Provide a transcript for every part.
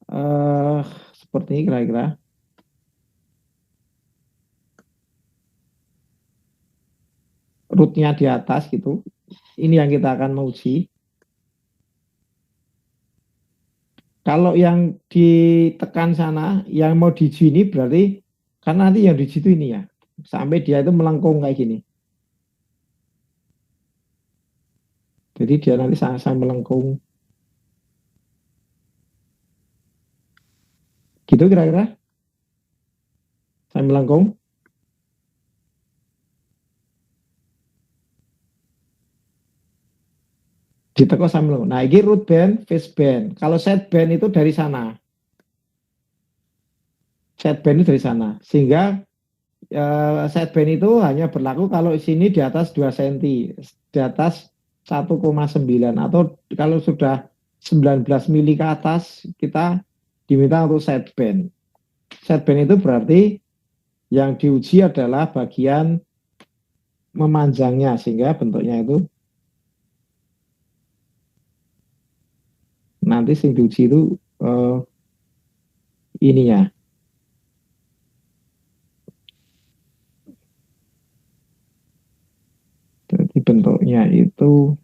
eh seperti ini kira-kira. Rootnya di atas gitu. Ini yang kita akan menguji. Kalau yang ditekan sana, yang mau diuji ini berarti kan nanti yang diuji itu ini ya. Sampai dia itu melengkung kayak gini. Jadi dia nanti sangat melengkung. Gitu kira-kira. Saya melengkung. Ditekuk sampai melengkung. Nah, ini root band, face band. Kalau set band itu dari sana. Set band itu dari sana. Sehingga set band itu hanya berlaku kalau sini di atas 2 cm. Di atas 1,9 atau kalau sudah 19 mili ke atas kita diminta untuk set band. Set band itu berarti yang diuji adalah bagian memanjangnya sehingga bentuknya itu nanti yang diuji itu ininya. Jadi bentuknya itu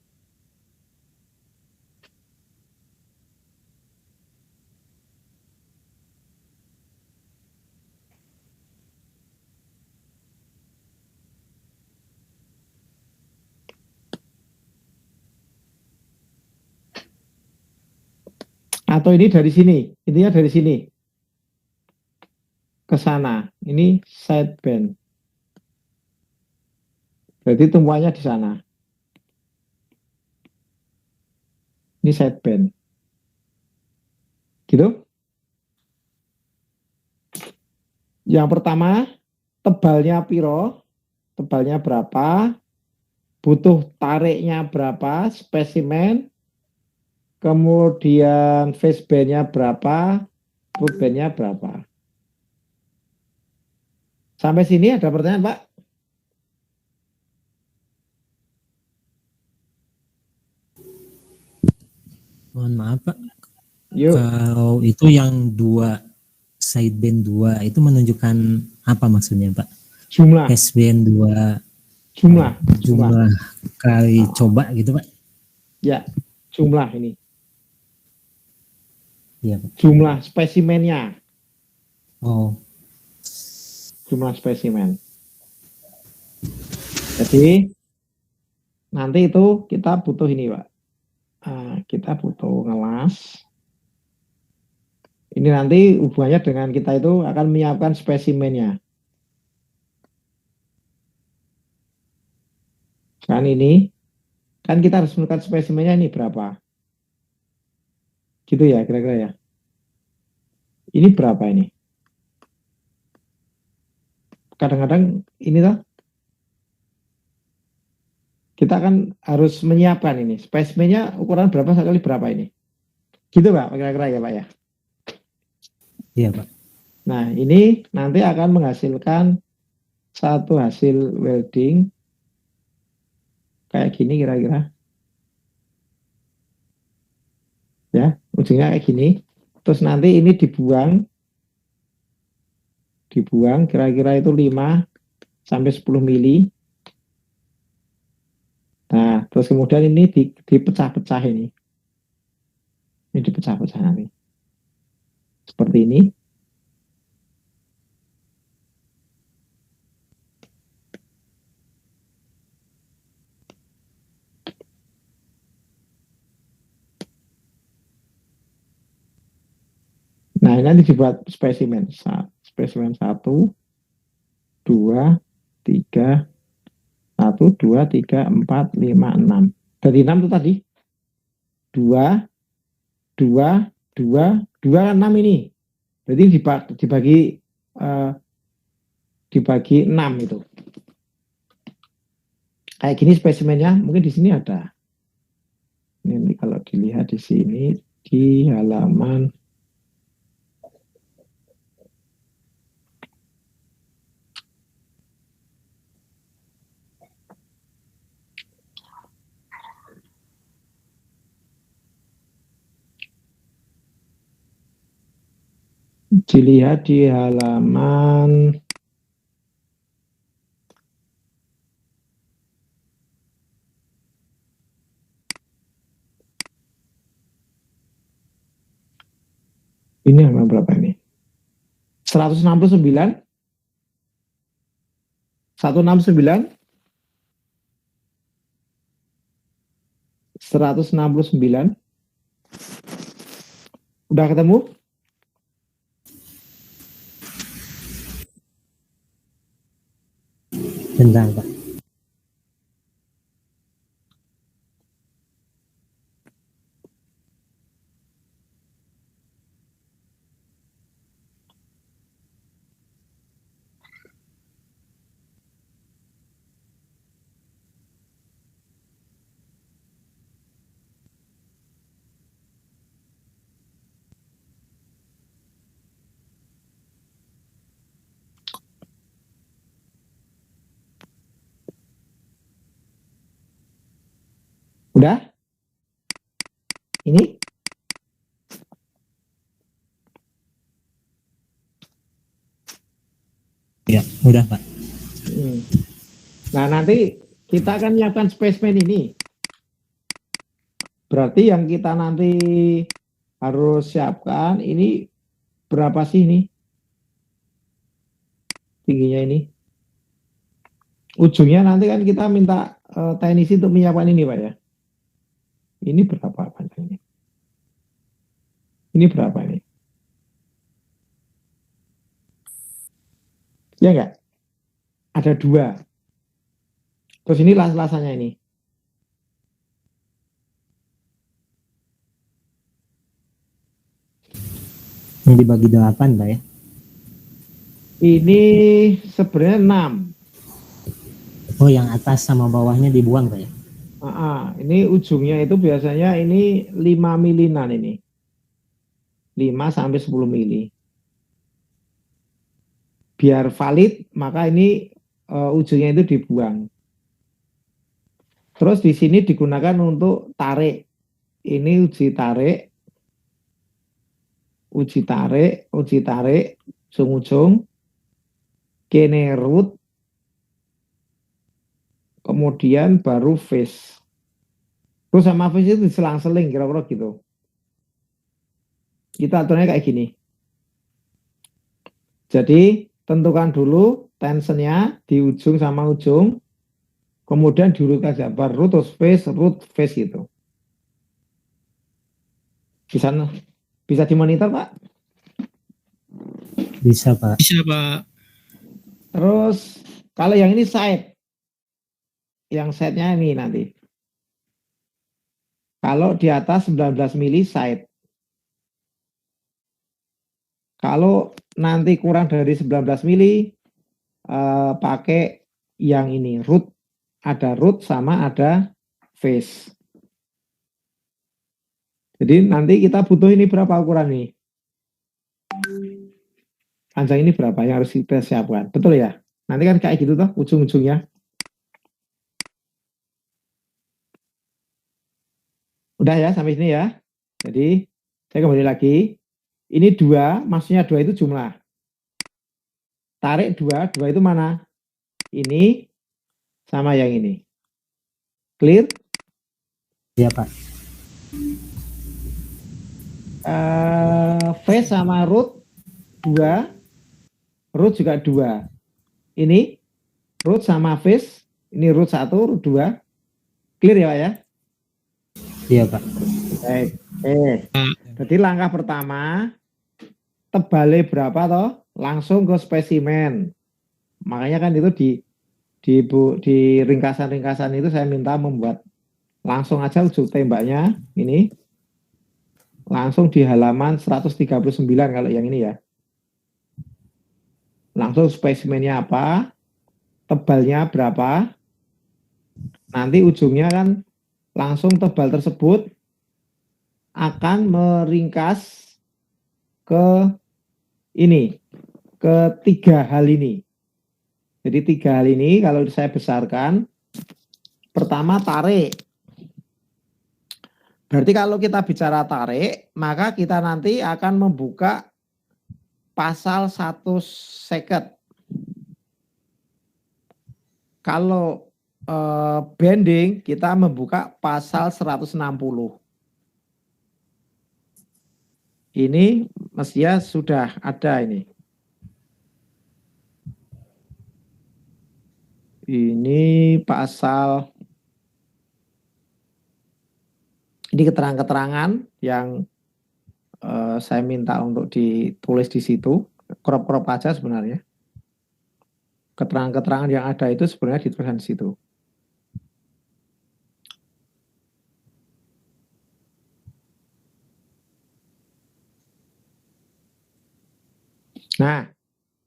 atau ini dari sini, intinya dari sini ke sana. Ini side band. Berarti tumpuannya di sana. Ini side band. Gitu. Yang pertama, tebalnya piro, tebalnya berapa, butuh tariknya berapa, spesimen, kemudian face bandnya berapa, root bandnya berapa. Sampai sini ada pertanyaan, Pak? Mohon maaf Pak. Yuk. Kalau itu yang dua sideband 2 itu menunjukkan apa maksudnya Pak? Jumlah. Faceband 2 Jumlah. jumlah kali coba gitu Pak? Ya, jumlah ini. Iya Pak. Jumlah spesimennya. Oh. Jumlah spesimen. Jadi nanti itu kita butuh ini Pak. Kita butuh ngelas. Ini nanti hubungannya dengan kita itu akan menyiapkan spesimennya. Kan ini, kan kita harus menentukan spesimennya ini berapa. Gitu ya kira-kira ya. Ini berapa ini? Kadang-kadang ini tuh kita kan harus menyiapkan ini. Spesimennya ukuran berapa kali berapa ini. Gitu Pak, kira-kira ya Pak ya. Iya Pak. Nah ini nanti akan menghasilkan satu hasil welding kayak gini kira-kira. Ya, ujungnya kayak gini. Terus nanti ini dibuang kira-kira itu 5 sampai 10 mili. Nah, terus kemudian ini dipecah-pecah ini. Ini dipecah-pecah nanti. Seperti ini. Nah, ini nanti dibuat spesimen. Spesimen 1, 2, 3, 1, 2, 3, 4, 5, 6. Dari 6 itu tadi. 2, 2, 2, 2, 6 ini. Berarti dibagi 6 itu. Kayak gini spesimennya, mungkin di sini ada. Ini kalau dilihat di sini di halaman Dilihat di halaman ini halaman berapa ini? 169, 169, 169. Udah ketemu? Bentar, Pak. Udah? Ini? Ya, udah, Pak. Nah, nanti kita akan menyiapkan spesimen ini. Berarti yang kita nanti harus siapkan ini berapa sih ini? Tingginya ini. Ujungnya nanti kan kita minta teknisi untuk menyiapkan ini, Pak ya. Ini berapa panjangnya? Ini berapa ini? Ya enggak? Ada 2. Terus ini las-lasannya ini. Yang dibagi 8, Pak ya. Ini sebenarnya 6. Oh, yang atas sama bawahnya dibuang, Pak ya. Ini ujungnya itu biasanya ini 5 milinan ini. 5 sampai 10 mili. Biar valid, maka ini ujungnya itu dibuang. Terus di sini digunakan untuk tarik. Ini uji tarik, ujung-ujung, kene root, kemudian baru face. Terus sama face itu diselang-seling kira-kira gitu. Kita aturnya kayak gini. Jadi tentukan dulu tensionnya di ujung sama ujung, kemudian diurutkan aja, root face gitu. Bisa dimonitor, Pak? Bisa, Pak. Bisa, Pak. Terus kalau yang ini side, yang side-nya ini nanti. Kalau di atas 19 mili side. Kalau nanti kurang dari 19 mili, pakai yang ini, root. Ada root sama ada face. Jadi nanti kita butuh ini berapa ukuran nih? Panjang ini berapa yang harus kita siapkan? Betul ya? Nanti kan kayak gitu toh ujung-ujungnya. Udah ya sampai sini ya. Jadi saya kembali lagi. Ini 2, maksudnya 2 itu jumlah. Tarik 2, 2 itu mana? Ini sama yang ini. Clear? Iya, Pak. Face sama root 2, root juga 2. Ini root sama face, ini root 1, root 2. Clear ya Pak ya? Iya, Pak. Baik. Jadi langkah pertama, tebalnya berapa toh? Langsung ke spesimen. Makanya kan itu di ringkasan-ringkasan itu saya minta membuat langsung aja ujung tembaknya ini. Langsung di halaman 139 kalau yang ini ya. Langsung spesimennya apa? Tebalnya berapa? Nanti ujungnya kan langsung tebal tersebut akan meringkas ke ini, ke 3 hal ini. Jadi 3 hal ini kalau saya besarkan, pertama tarik. Berarti kalau kita bicara tarik, maka kita nanti akan membuka pasal 150. Kalau bending kita membuka pasal 160. Ini mestinya sudah ada ini. Ini pasal, ini keterangan-keterangan yang saya minta untuk ditulis di situ, crop-crop aja sebenarnya. Keterangan-keterangan yang ada itu sebenarnya dituliskan di situ. Nah,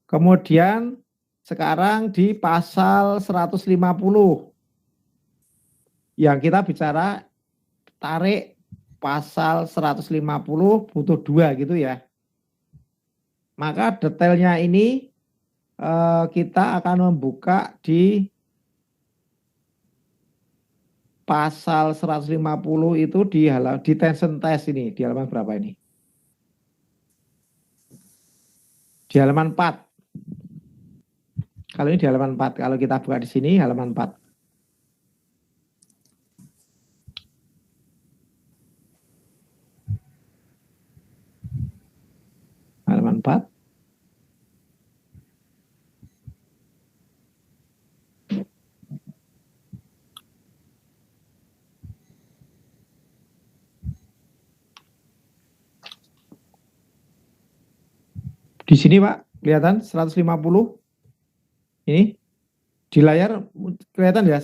kemudian sekarang di pasal 150 yang kita bicara tarik pasal 150 butuh 2 gitu ya. Maka detailnya ini kita akan membuka di pasal 150 itu di tension test ini, di halaman berapa ini? Di halaman 4. Kalau ini di halaman 4, kalau kita buka di sini halaman 4. Halaman 4. Di sini Pak, kelihatan 150. Ini di layar kelihatan ya?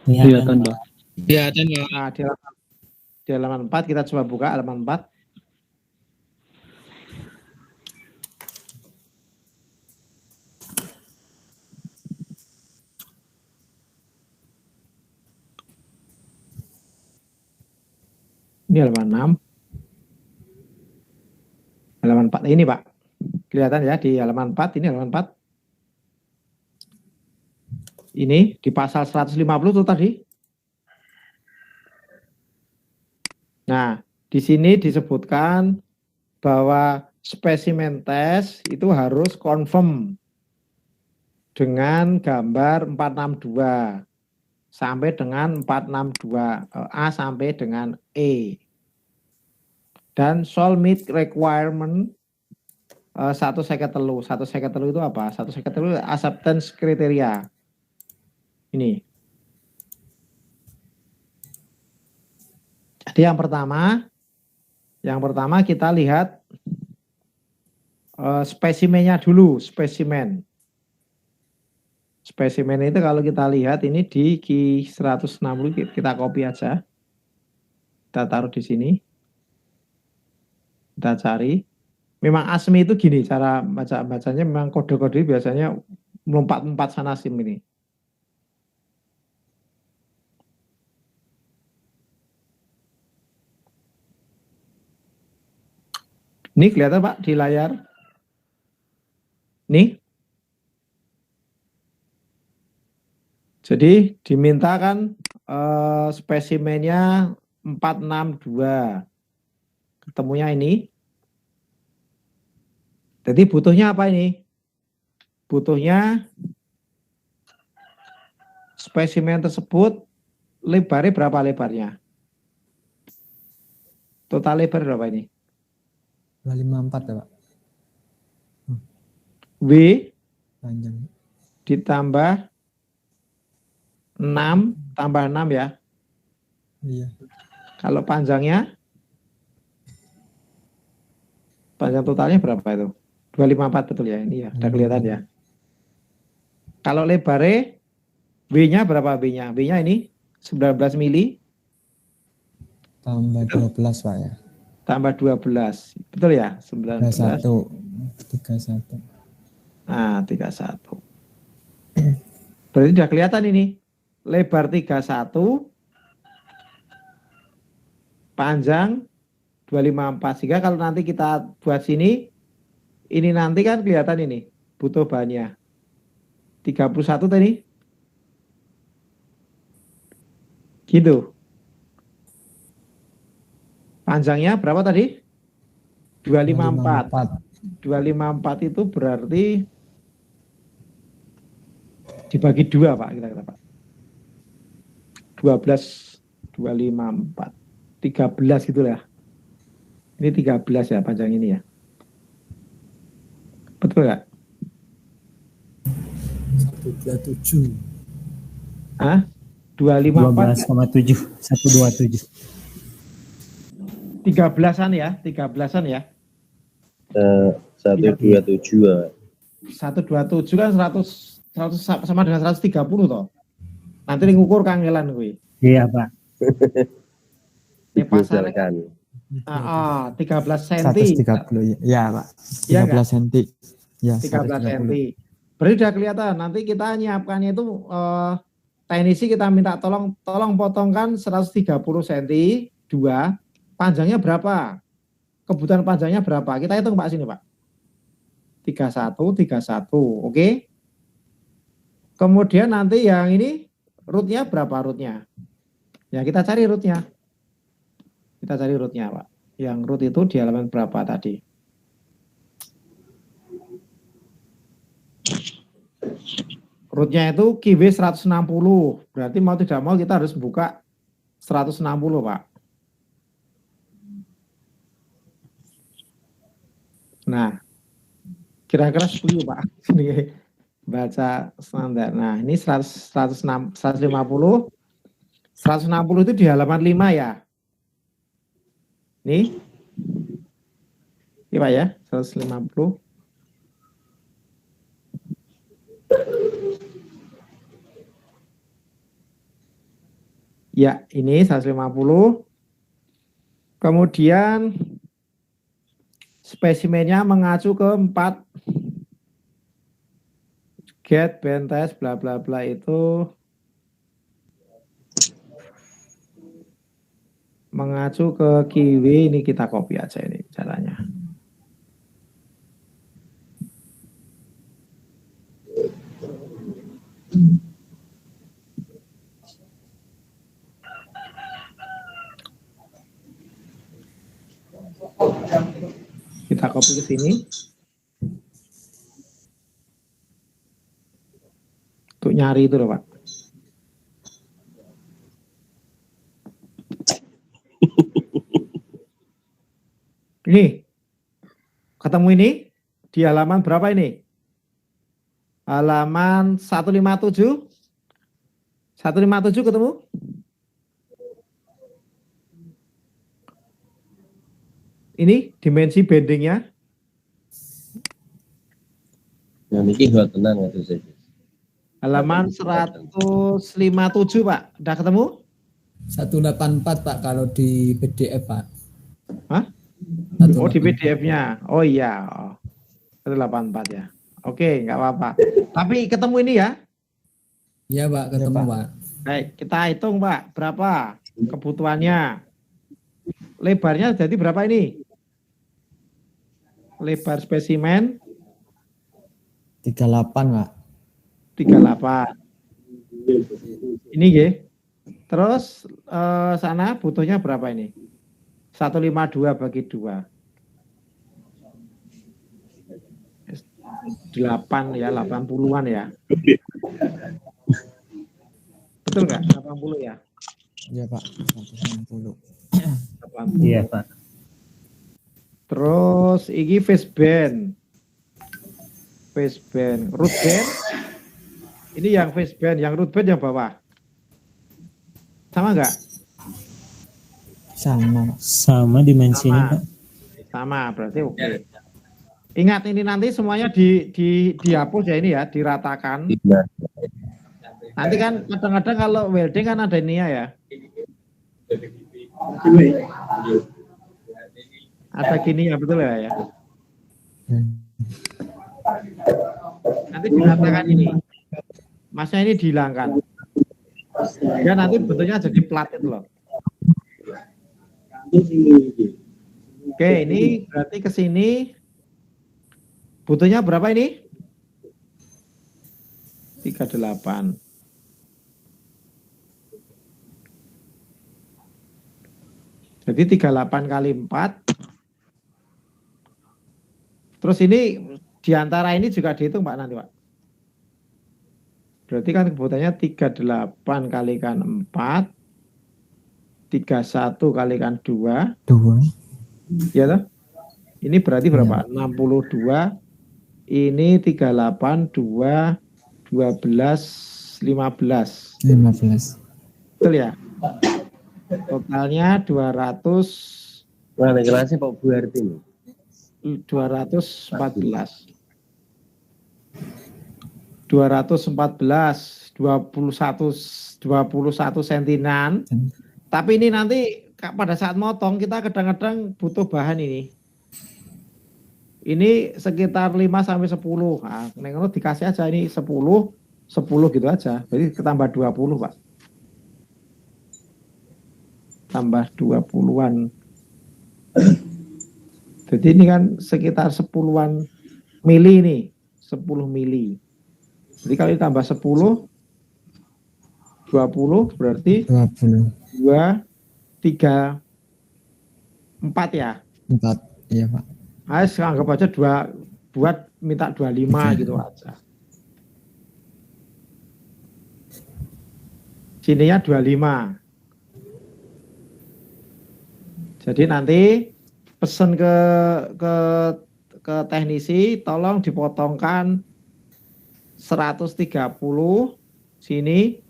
Kelihatan, Pak. Kelihatan, Pak. Nah, di halaman 4 kita coba buka halaman 4. Ini halaman 6. Halaman 4 ini Pak. Kelihatan ya di halaman 4, ini halaman 4. Ini di pasal 150 itu tadi. Nah, di sini disebutkan bahwa spesimen tes itu harus confirm dengan gambar 462 sampai dengan 462 A sampai dengan E. Dan soal meet requirement 153. 153 itu apa? 153 itu acceptance kriteria. Ini. Jadi yang pertama kita lihat spesimennya dulu, spesimen. Spesimen itu kalau kita lihat ini di Q160 kita copy aja. Kita taruh di sini. Kita cari. Memang ASME itu gini cara bacanya, memang kode-kode biasanya melompat-lompat sana sini ini. Ini kelihatan Pak di layar. Nih. Jadi dimintakan spesimennya 462. Ketemunya ini. Jadi butuhnya apa ini? Butuhnya spesimen tersebut lebarnya berapa lebarnya? Total lebar berapa ini? 254 ya Pak. W Panjang. ditambah 6 tambah 6 ya. Iya. Kalau panjang totalnya berapa itu? 254 betul ya, ini ya, udah kelihatan ya. Kalau lebarnya W-nya berapa W-nya? W-nya ini 19 mili Tambah 12 Pak ya. tambah 12. Betul ya? 19. 31. Nah, 31. Berarti udah kelihatan ini. Lebar 31, panjang 254. Sehingga kalau nanti kita buat sini, ini nanti kan kelihatan ini, butuh bahannya. 31 tadi. Gitu. Panjangnya berapa tadi? 254. 254 itu berarti dibagi 2 Pak, kira-kira Pak. 12, 254, 13 gitu ya. Ini 13 ya panjang ini ya. Betul nggak? 127. Hah? 254 12,7 127. 13-an ya, 13-an ya. 127 ya. 127 kan 100 sama dengan 130 toh. Nanti ngukur kangelan kuwi. Iya Pak. Ya pasarnya kan Dibocorkan. 13 cm. 130 ya Pak. Iya 13 cm. Ya, 13 cm. 130. Berarti udah kelihatan. Nanti kita nyiapkannya itu teknisi kita minta tolong potongkan 130 cm 2. Panjangnya berapa? Kebutuhan panjangnya berapa? Kita hitung Pak sini Pak. 31. Oke. Kemudian nanti yang ini rootnya berapa rootnya? Ya kita cari rootnya. Kita cari rootnya Pak. Yang root itu di halaman berapa tadi? Rootnya itu QW 160. Berarti mau tidak mau kita harus buka 160 Pak. Nah, kira-kira 10 Pak. Ini baca standar. Nah, ini 150. 160 itu di halaman 5 ya. Nih. Ini Pak ya, 150. Ya, ini 150. Kemudian spesimennya mengacu ke 4 get bentes bla bla bla itu mengacu ke kiwi. Ini kita copy aja ini caranya. Kita copy ke sini. Untuk nyari itu loh Pak. Ini. Ketemu ini di halaman berapa ini? Halaman 157. 157 ketemu? Ini dimensi bendingnya. Yang ini nggak tenang itu saja. Halaman 157 Pak. Udah ketemu? 184 Pak kalau di PDF Pak. Hah? Oh di PDF-nya. Oh iya. 184 ya. Oke, nggak apa-apa. Tapi ketemu ini ya? Iya Pak, ketemu Ya, Pak. Pak. Baik, kita hitung Pak. Berapa kebutuhannya? Lebarnya jadi berapa ini? Lebar spesimen 38 Pak. 38. Ini ya. Terus sana butuhnya berapa ini? 152 bagi 2. 8 ya, 80-an ya. Betul nggak? 80 ya? Iya Pak, 160. 80. Iya Pak. Terus ini face band. Face band, root band. Ini yang face band, yang root band yang bawah. Sama nggak? Sama Pak. Sama dimensinya Pak. Sama, berarti oke. Ingat ini nanti semuanya dihapus ya ini ya, diratakan. Iya. Nanti kan kadang-kadang kalau welding kan ada ini ya. Ada gini ya, betul ya. Nanti diratakan ini. Masnya ini dihilangkan. Ya nanti bentuknya jadi plat itu loh. Oke, ini berarti ke sini butuhnya berapa ini? 38. Jadi 38 kali 4 Terus ini diantara ini juga dihitung Pak nanti Pak. Berarti kan kebutuhannya 38 kalikan 4, 31 kalikan 2, 2. ya toh? Ini berarti berapa? 62, ini 38, 2, 12, 15. 15. Betul ya? Totalnya 200. Mana kelasnya Pak Bu Harti? 214. 214, 21 sentinan. Tapi ini nanti pada saat motong kita kadang-kadang butuh bahan ini. Ini sekitar 5 sampai 10. Nah, kalau dikasih aja ini 10 gitu aja. Jadi ketambah 20, Pak. Tambah 20-an. Jadi ini kan sekitar 10-an mili nih. 10 mili. Jadi kalau ditambah 10, 20 berarti 20. 2, 3, 4 ya. 4. Iya Pak. Ayo anggap aja 2, buat minta 25 gitu aja. Sininya 25. Jadi nanti pesan ke teknisi, tolong dipotongkan 130 sini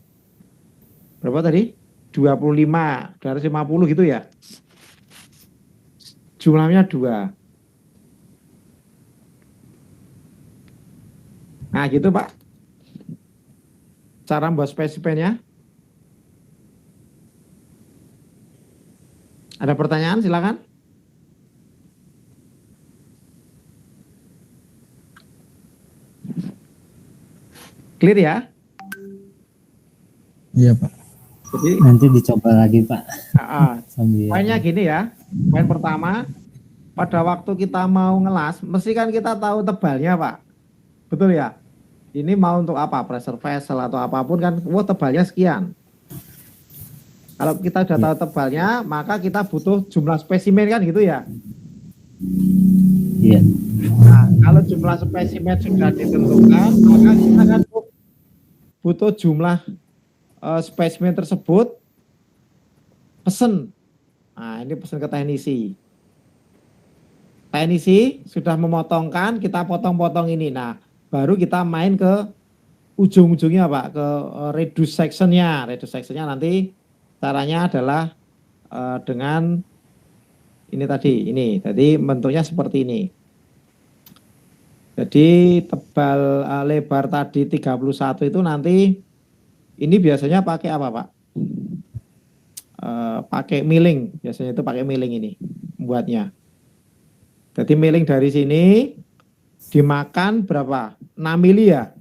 berapa tadi? 25, 250 gitu ya. Jumlahnya 2. Nah gitu Pak. Cara membuat spesimennya. Ada pertanyaan silakan. Clear ya? Iya Pak. Jadi Nanti dicoba lagi Pak. Sambil. poinnya gini ya. Poin pertama, pada waktu kita mau ngelas, mesti kan kita tahu tebalnya Pak. Betul ya? Ini mau untuk apa? Pressure vessel atau apapun kan, tebalnya sekian. Kalau kita sudah tahu tebalnya, maka kita butuh jumlah spesimen kan gitu ya. Iya. Nah, kalau jumlah spesimen sudah ditentukan, maka kita kan butuh jumlah spesimen tersebut pesen. Nah, ini pesen ke teknisi. Teknisi sudah memotongkan, kita potong-potong ini. Nah, baru kita main ke ujung-ujungnya Pak, ke reduce sectionnya. Reduce sectionnya nanti caranya adalah dengan ini tadi, ini. Jadi bentuknya seperti ini. Jadi tebal lebar tadi 31 itu nanti ini biasanya pakai apa Pak? Pakai milling, biasanya itu pakai milling ini buatnya. Jadi milling dari sini dimakan berapa? 6 mili ya?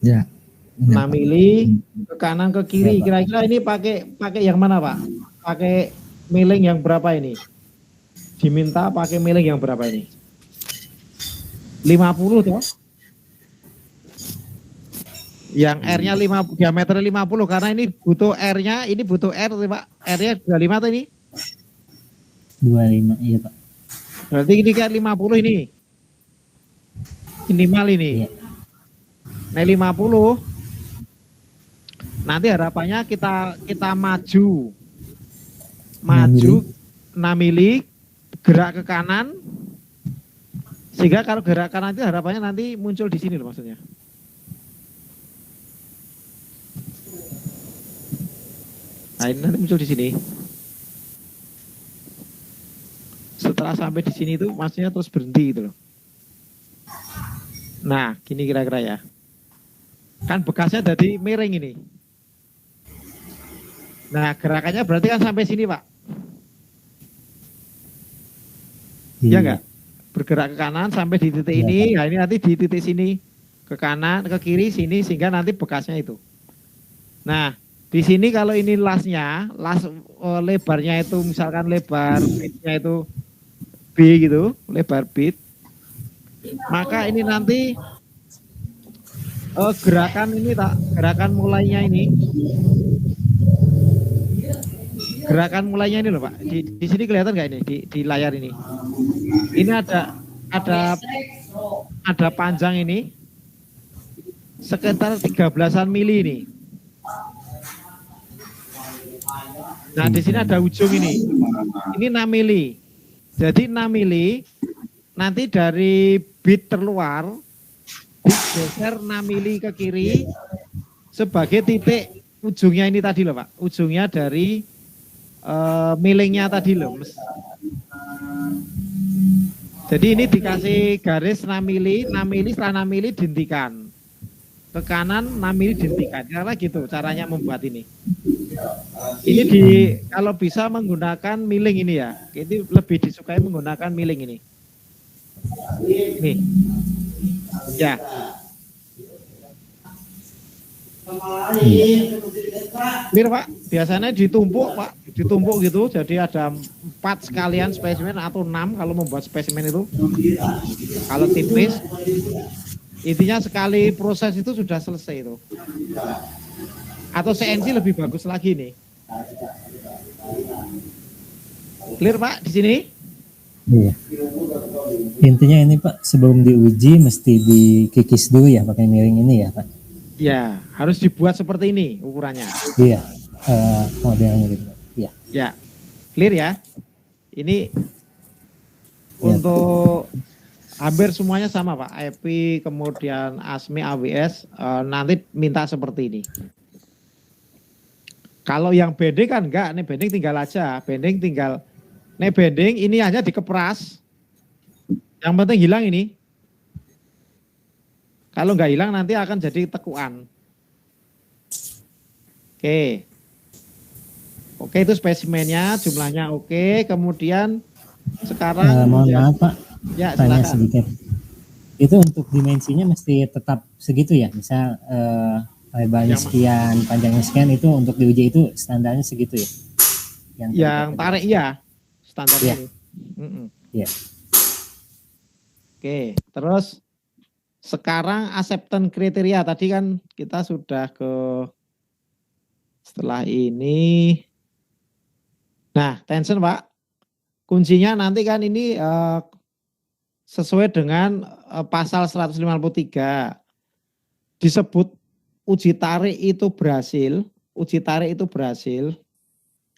Ya. 6 mili ke kanan ke kiri. Kira-kira ini pakai yang mana Pak? Pakai milling yang berapa ini? Diminta pakai milling yang berapa ini? 50 toh? Yang R-nya 5, diameter 50 karena ini butuh R-nya, ini butuh R Pak. R-nya 25 tuh ini. 25 iya Pak. Berarti ini kan 50 ini. Minimal ini. Iya. Nah 50 nanti harapannya kita maju 6 mili gerak ke kanan, sehingga kalau gerak kanan itu harapannya nanti muncul di sini loh maksudnya. Nah ini nanti muncul di sini. Setelah sampai di sini itu maksudnya terus berhenti gitu loh. Nah gini kira-kira ya. Kan bekasnya dari miring ini. Nah gerakannya berarti kan sampai sini Pak. Iya enggak? Bergerak ke kanan sampai di titik ini. Nah ini nanti di titik sini ke kanan, ke kiri sini sehingga nanti bekasnya itu. Nah di sini kalau ini lasnya, lebarnya itu misalkan lebar bitnya itu B gitu, lebar bit. Maka ini nanti gerakan ini gerakan mulainya ini. Gerakan mulainya ini loh Pak. Di sini kelihatan nggak ini di layar ini? Ini ada ada panjang ini sekitar 13-an mili ini. Nah, di sini ada ujung ini. Ini 6 mili. Jadi 6 mili nanti dari bit terluar digeser 6 mili ke kiri sebagai titik ujungnya ini tadi loh Pak. Ujungnya dari milingnya tadi loh. Jadi ini dikasih garis 6 mili setelah 6 mili dihentikan. Ke kanan 6 mili dihentikan. Karena gitu caranya membuat ini. Ini kalau bisa menggunakan miling ini ya. Ini lebih disukai menggunakan miling ini. Nih. Ya. Mir Pak, biasanya ditumpuk Pak, ditumpuk gitu. Jadi ada 4 sekalian spesimen atau 6 kalau membuat spesimen itu. Kalau tipis, intinya sekali proses itu sudah selesai itu. Atau CNC lebih bagus lagi nih. Clear Pak di sini? Iya. Intinya ini Pak, sebelum diuji mesti dikikis dulu ya pakai miring ini ya Pak. Ya, harus dibuat seperti ini ukurannya. Iya, modelnya gitu. Iya. Ya, clear ya. Ini untuk hampir semuanya sama Pak. EPI, kemudian ASME, AWS, nanti minta seperti ini. Kalau yang bending kan enggak, nih bending tinggal aja. Bending tinggal, nih bending ini hanya dikepras. Yang penting hilang ini. Kalau nggak hilang nanti akan jadi tekuan. Oke. Oke itu spesimennya, jumlahnya oke. Kemudian sekarang. Mohon maaf Pak, ya, tanya silakan. sedikit. Itu untuk dimensinya mesti tetap segitu ya? Misal lebarnya sekian, panjangnya sekian, itu untuk diuji itu standarnya segitu ya? Yang tarik iya, standarnya. Iya. Iya. Oke, terus sekarang acceptance kriteria tadi kan kita sudah ke setelah ini. Nah, tension Pak, kuncinya nanti kan ini sesuai dengan pasal 153 disebut uji tarik itu berhasil,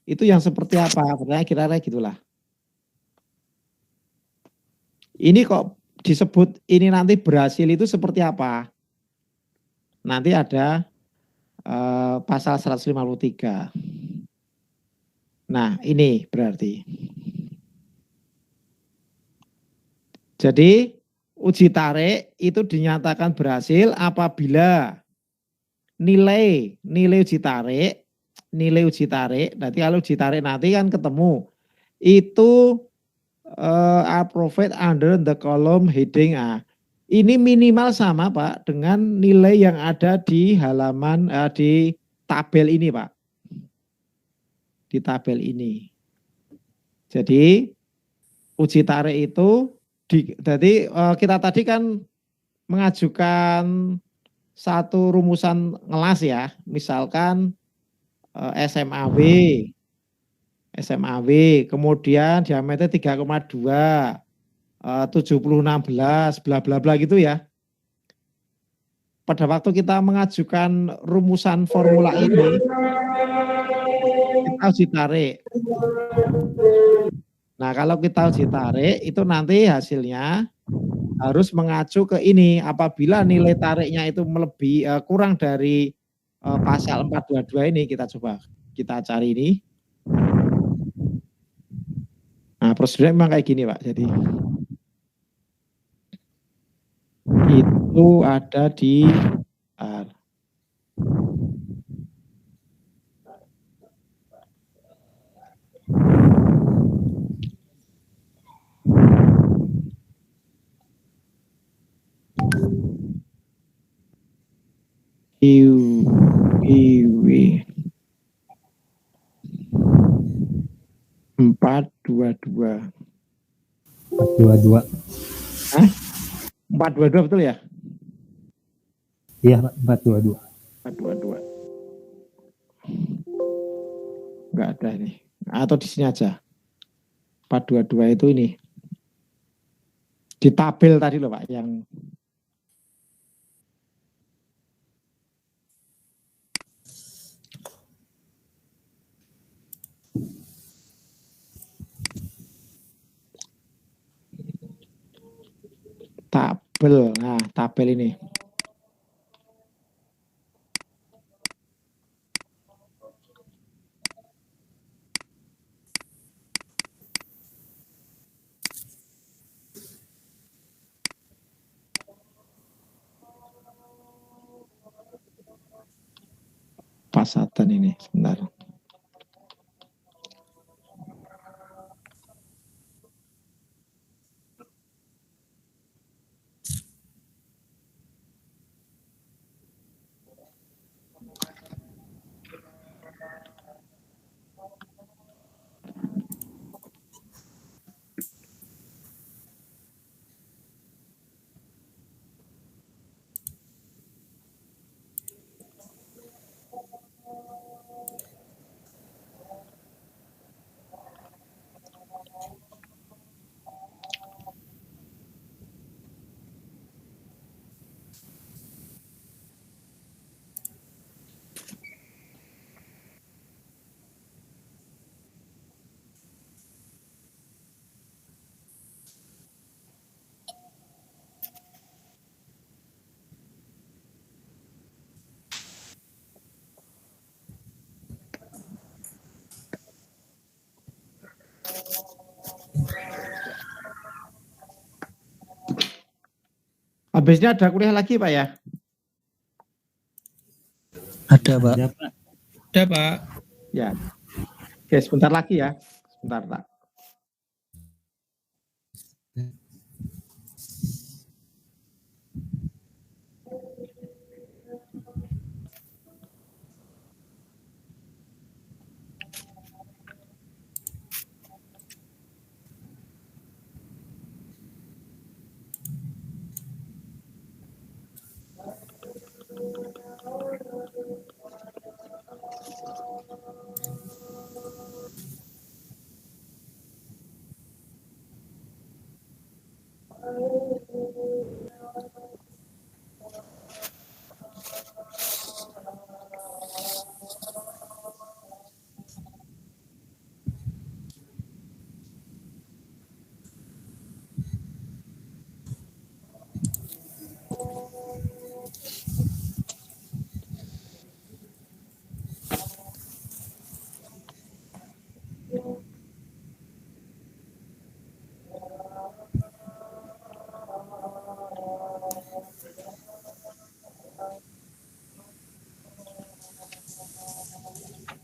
itu yang seperti apa? Kira-kira gitulah. Ini kok disebut ini nanti berhasil itu seperti apa? Nanti ada pasal 153. Nah, ini berarti. Jadi uji tarik itu dinyatakan berhasil apabila nilai uji tarik, nanti kalau uji tarik nanti kan ketemu itu are provide under the column heading A. Ini minimal sama Pak dengan nilai yang ada di halaman di tabel ini Pak. Di tabel ini. Jadi uji tarik itu jadi kita tadi kan mengajukan satu rumusan ngelas ya, misalkan SMAW, kemudian diameter 3,2, 7016, bla bla bla gitu ya. Pada waktu kita mengajukan rumusan formula ini, kita uji tarik. Nah, kalau kita uji tarik, itu nanti hasilnya harus mengacu ke ini. Apabila nilai tariknya itu melebihi kurang dari pasal 422 ini, kita cari ini. Nah, prosedurnya memang kayak gini Pak. Jadi itu ada di IW 422. 422. Hah? 422 betul ya? Iya Pak, 422. 422. Enggak ada ini. Atau di sini aja. 422 itu ini. Di tabel tadi loh Pak, yang tabel. Nah, tabel ini. Pasatan ini, sebentar. Habisnya ada kuliah lagi Pak ya? Ada Pak. Ada Pak. Ada Pak. Ya. Oke, sebentar lagi ya. Sebentar Pak.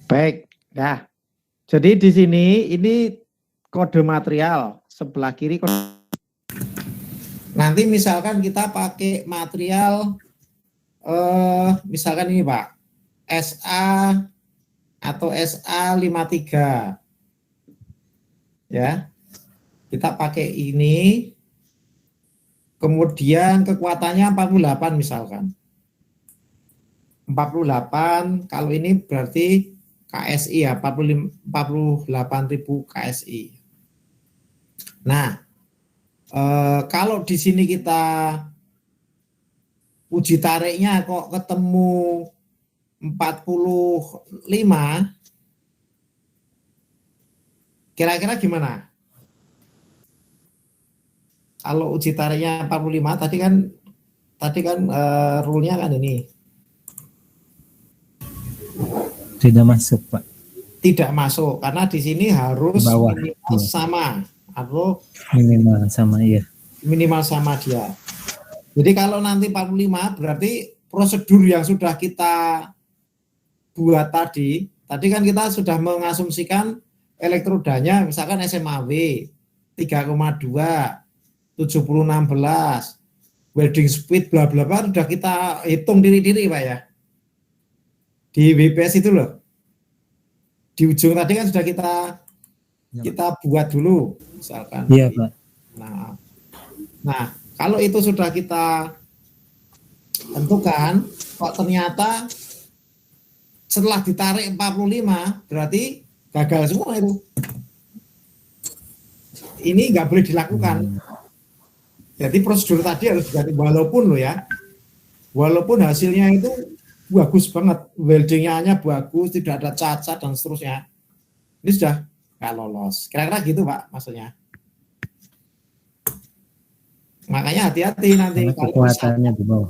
Baik, nah, jadi di sini ini kode material sebelah kiri. Nanti misalkan kita pakai material, misalkan ini Pak, SA atau SA53, ya, kita pakai ini, kemudian kekuatannya 48 misalkan, 48, kalau ini berarti KSI ya, 48.000 KSI. Nah, kalau di sini kita uji tariknya kok ketemu 45, kira-kira gimana? Kalau uji tariknya 45, tadi kan rule-nya kan ini. Tidak masuk Pak. Tidak masuk karena di sini harus Bawah. minimal sama atau Minimal sama iya. minimal sama dia. Jadi kalau nanti 45 berarti prosedur yang sudah kita buat tadi kan kita sudah mengasumsikan elektrodanya misalkan SMAW 3,2, 7016, welding speed bla bla bla sudah kita hitung diri-diri Pak ya. Di WPS itu loh. Di ujung tadi kan sudah kita buat dulu misalkan. Iya Pak. Nah, kalau itu sudah kita tentukan, kok ternyata setelah ditarik 45 berarti gagal semua itu. Ini nggak boleh dilakukan. Jadi prosedur tadi harus diganti walaupun hasilnya itu bagus banget, weldingnya bagus, tidak ada cacat dan seterusnya. Ini sudah nggak lolos. Kira-kira gitu Pak maksudnya. Makanya hati-hati nanti Karena kalau kekuatannya di bawah.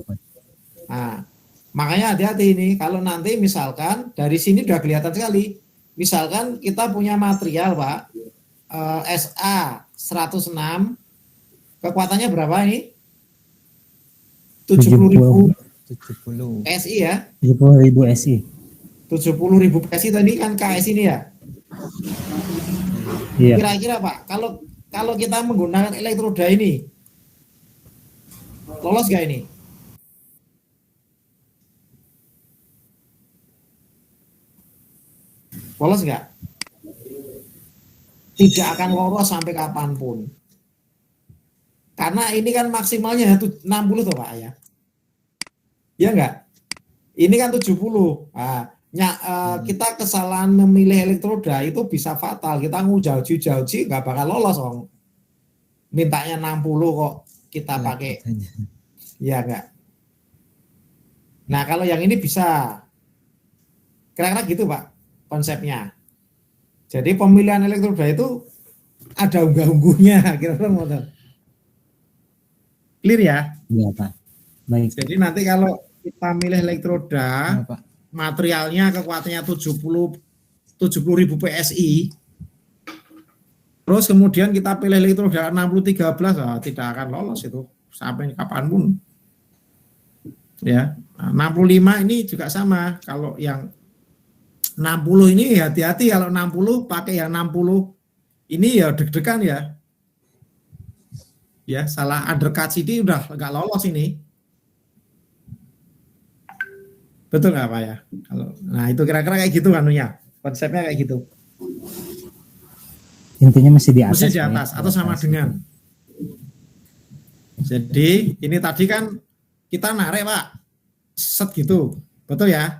nah, makanya hati-hati ini kalau nanti misalkan dari sini udah kelihatan sekali. Misalkan kita punya material Pak SA 106, kekuatannya berapa ini? 70.000 70. PSI ya. 70.000 SI. 70.000 PSI tadi kan KS ini ya. Iya. Kira-kira Pak, kalau kita menggunakan elektroda ini, lolos gak ini? Lolos nggak? Tidak akan lolos sampai kapanpun. Karena ini kan maksimalnya 60 tuh Pak ya. Ya enggak? Ini kan 70. Nah, kita kesalahan memilih elektroda itu bisa fatal. Kita jauh-jauh nggak bakal lolos Om. Mintanya 60 kok kita pakai. Ya enggak? Nah kalau yang ini bisa. Kira-kira gitu Pak konsepnya. Jadi pemilihan elektroda itu ada unggah-ungguhnya. Kira-kira model. Clear ya? Iya Pak. Baik. Jadi nanti kalau kita milih elektroda, Pak. materialnya kekuatannya 70.000 PSI, terus kemudian kita pilih elektroda 6013, tidak akan lolos itu sampai kapanpun. Ya, nah, 65 ini juga sama. Kalau yang 60 ini hati-hati, kalau 60 pakai yang 60 ini ya deg-degan ya. Ya, salah undercut CD udah nggak lolos ini. Betul nggak Pak ya? Nah itu kira-kira kayak gitu anunya, konsepnya kayak gitu. Intinya masih di atas. Masih di atas atau sama dengan. Jadi ini tadi kan kita narik Pak, set gitu, betul ya?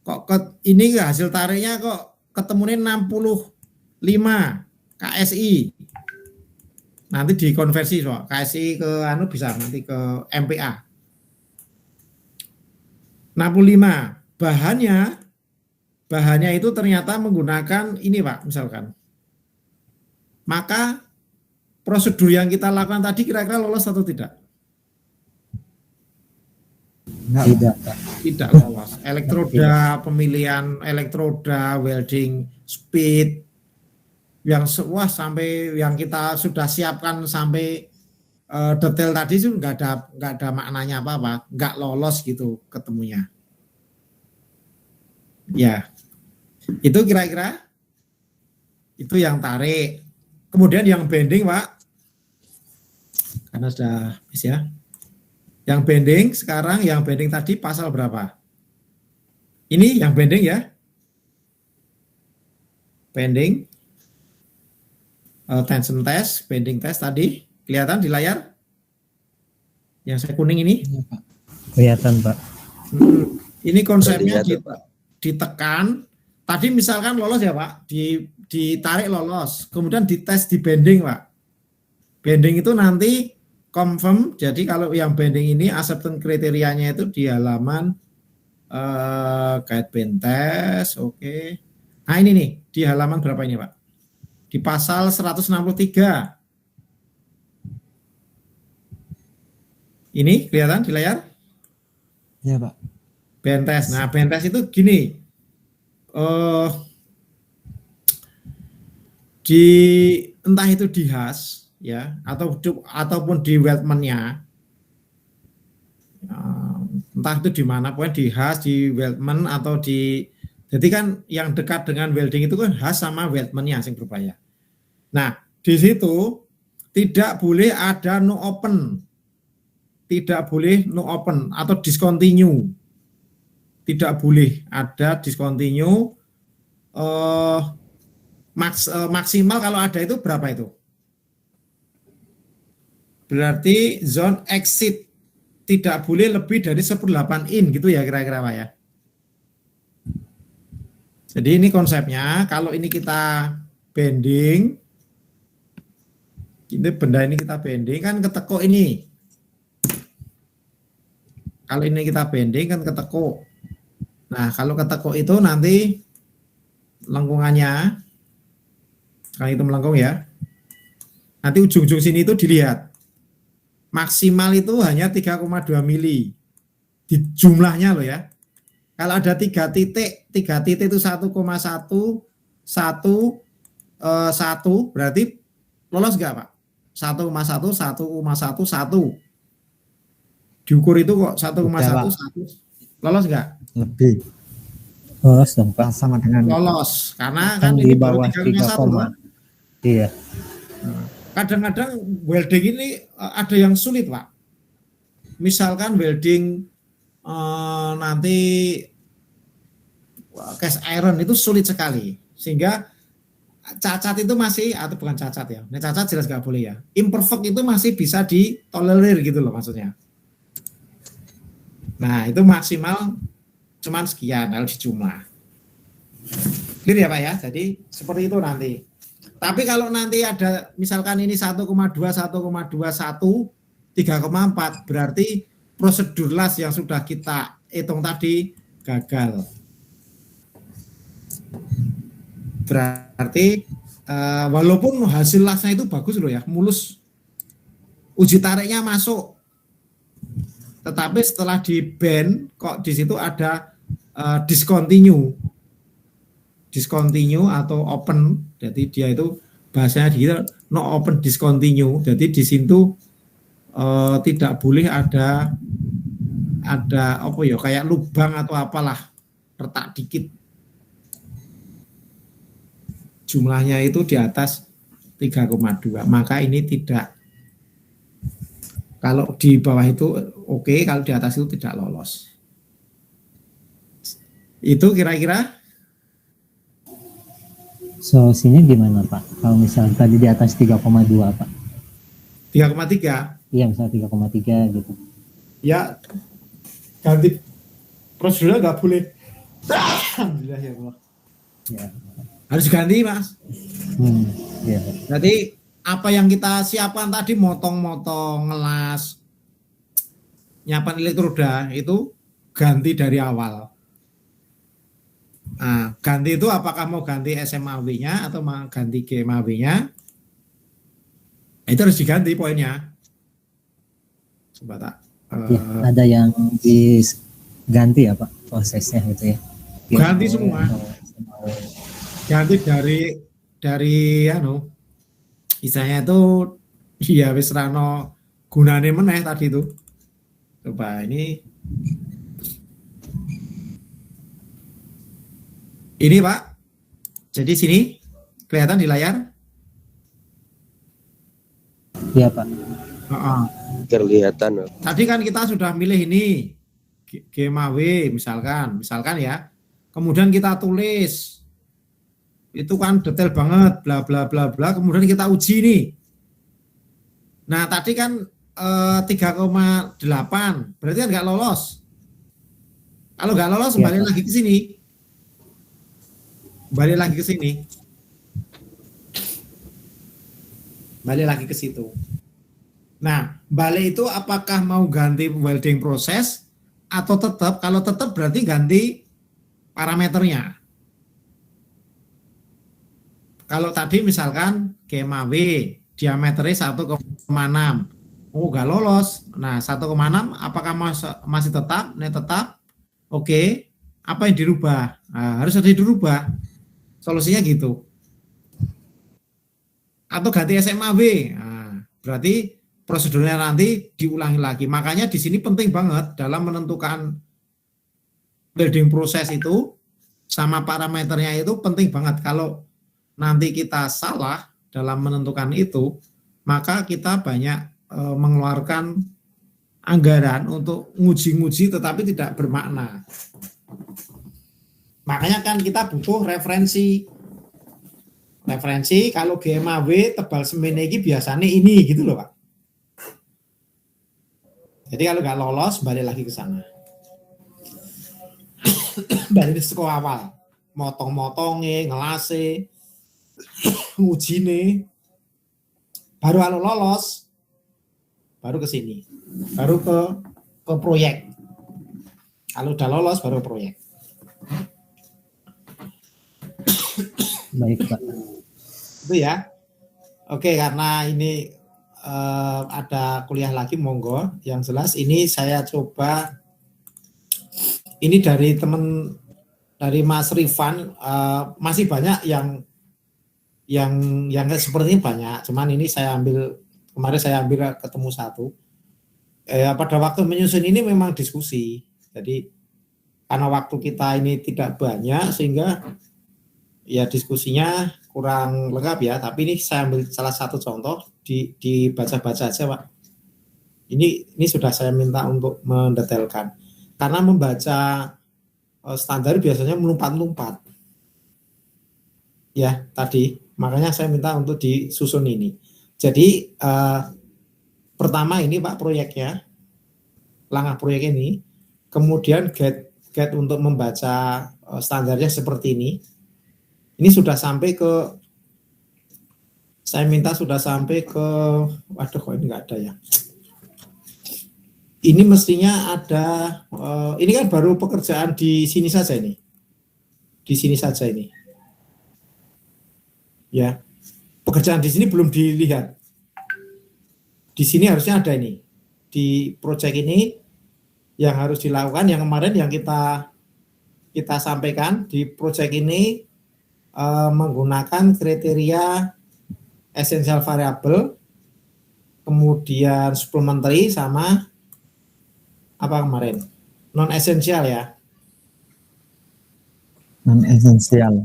Kok ini hasil tariknya kok ketemunya 65 KSI. Nanti dikonversi soal KSI ke bisa nanti ke MPA. 65 bahannya itu ternyata menggunakan ini Pak misalkan. Maka prosedur yang kita lakukan tadi kira-kira lolos atau tidak? Tidak Pak. Tidak lolos. Elektroda, pemilihan elektroda, welding, speed, yang sampai yang kita sudah siapkan sampai detail tadi itu nggak ada maknanya apa-apa, nggak lolos gitu ketemunya. Ya, itu kira-kira itu yang tarik. Kemudian yang bending Pak, karena sudah habis ya. Yang bending sekarang, yang bending tadi pasal berapa? Ini yang bending ya. Bending. Tension test, bending test tadi kelihatan di layar yang saya kuning ini. Kelihatan Pak. Ini konsepnya ditekan. Tadi misalkan lolos ya Pak, ditarik lolos, kemudian dites di bending Pak. Bending itu nanti confirm. Jadi kalau yang bending ini acceptance kriterianya itu di halaman guide bend test, oke. Nah ini nih di halaman berapa ini Pak? Di pasal 163. Ini kelihatan di layar? Ya Pak. Bentes. Nah bentes itu gini. Entah itu di HAS ya ataupun di weldmentnya. Entah itu di mana, pokoknya di HAS, di weldment atau di. Jadi kan yang dekat dengan welding itu kan HAS sama weldmentnya yang berbahaya. Nah, di situ tidak boleh ada no open. Tidak boleh no open atau discontinue. Tidak boleh ada discontinue. Maksimal kalau ada itu berapa itu? Berarti zone exit tidak boleh lebih dari 1/8 in gitu ya kira-kira Pak ya. Jadi ini konsepnya, kalau ini kita bending, Ini benda ini kita bending kan ketekuk ini. Kalau ini kita bending kan ketekuk. Nah, kalau ketekuk itu nanti lengkungannya, kalau itu melengkung ya, nanti ujung-ujung sini itu dilihat. Maksimal itu hanya 3,2 mili. Di jumlahnya loh ya. Kalau ada 3 titik itu 1,1, 1, berarti lolos nggak Pak? 1,1, 1,1, 1. Diukur itu kok 1,1, 1. Lolos nggak? Lebih. Lolos dong Pak. Sama dengan Lolos. Karena Kan kan di ini baru bawah 3,1 Pak. Iya. Kadang-kadang welding ini ada yang sulit Pak. Misalkan welding nanti cast iron itu sulit sekali. Sehingga cacat itu masih, atau bukan cacat ya. Nah, cacat jelas nggak boleh ya. Imperfect itu masih bisa ditolerir gitu loh maksudnya. Nah, itu maksimal cuman sekian kalau dijumlah. Clear ya Pak ya? Jadi seperti itu nanti. Tapi kalau nanti ada misalkan ini 1,2, 1,21, 3,4 berarti prosedur las yang sudah kita hitung tadi gagal. Berarti walaupun hasil lasnya itu bagus loh ya, mulus, uji tariknya masuk. Tetapi setelah di band kok di situ ada discontinue atau open, jadi dia itu bahasanya dia no open discontinue, jadi di situ tidak boleh ada apa ya kayak lubang atau apalah retak dikit, jumlahnya itu di atas 3,2, maka ini tidak. Kalau di bawah itu oke, kalau di atas itu tidak lolos. Itu kira-kira Solusinya gimana Pak? Kalau misalnya tadi di atas 3,2 Pak? 3,3. Iya misalnya 3,3 gitu. Ya ganti prosedurnya nggak boleh. Alhamdulillah ya Allah. Ya. Harus ganti Mas. Ya. Jadi apa yang kita siapkan tadi, motong-motong, ngelas, nyiapkan elektroda, itu ganti dari awal. Nah, ganti itu apakah mau ganti SMAW-nya atau mau ganti GMAW-nya, itu harus diganti poinnya. Coba tak. Ya, ada yang diganti ya Pak prosesnya gitu ya. Ganti semua. Ganti dari istilahnya itu ya wis rano gunane meneh tadi itu. Coba ini Pak. Jadi sini kelihatan di layar? Iya Pak. Kelihatan. Tadi kan kita sudah milih ini GMAW misalkan ya. Kemudian kita tulis itu kan detail banget bla bla bla bla, kemudian kita uji nih. Nah tadi kan 3,8 berarti kan nggak lolos. Kalau nggak lolos Ya, balik lagi ke sini, balik lagi ke situ. Nah balik itu apakah mau ganti welding proses atau tetap? Kalau tetap berarti ganti parameternya. Kalau tadi misalkan GMAW diameternya 1,6, oh nggak lolos. Nah 1,6 apakah masih tetap? Nah tetap. Oke. Apa yang dirubah? Nah, harus ada yang dirubah. Solusinya gitu. Atau ganti SMAW. Nah, berarti prosedurnya nanti diulangi lagi. Makanya di sini penting banget dalam menentukan welding proses itu sama parameternya itu penting banget. Kalau nanti kita salah dalam menentukan itu, maka kita banyak mengeluarkan anggaran untuk nguji-nguji tetapi tidak bermakna. Makanya kan kita butuh referensi. Kalau GMAW tebal semen ini biasanya ini gitu loh Pak. Jadi kalau nggak lolos balik lagi ke sana. Balik ke sekolah awal. Motong-motongnya, ngelase, ngujine. Baru kalau lolos, baru ke sini, baru ke proyek. Kalau udah lolos baru proyek. Baik Pak. Itu ya. Oke, karena ini ada kuliah lagi, monggo. Yang jelas ini saya coba, ini dari teman, dari Mas Rifan, masih banyak yang seperti ini banyak. Cuman ini saya ambil, kemarin saya ambil ketemu satu. Pada waktu menyusun ini memang diskusi. Jadi karena waktu kita ini tidak banyak sehingga ya diskusinya kurang lengkap ya. Tapi ini saya ambil salah satu contoh, dibaca-baca aja Pak. Ini sudah saya minta untuk mendetailkan. Karena membaca standar biasanya melompat-lompat. Ya tadi, makanya saya minta untuk disusun ini. Jadi pertama ini Pak proyeknya, langkah proyek ini, kemudian guide untuk membaca standarnya seperti ini. Ini sudah sampai ke, saya minta sudah sampai ke, waduh kok ini nggak ada ya. Ini mestinya ada, ini kan baru pekerjaan di sini saja ini. Di sini saja ini. Ya, pekerjaan di sini belum dilihat. Di sini harusnya ada ini. Di proyek ini yang harus dilakukan, yang kemarin yang kita sampaikan di proyek ini menggunakan kriteria essential variable, kemudian supplementary sama apa kemarin? Non esensial ya. Non esensial.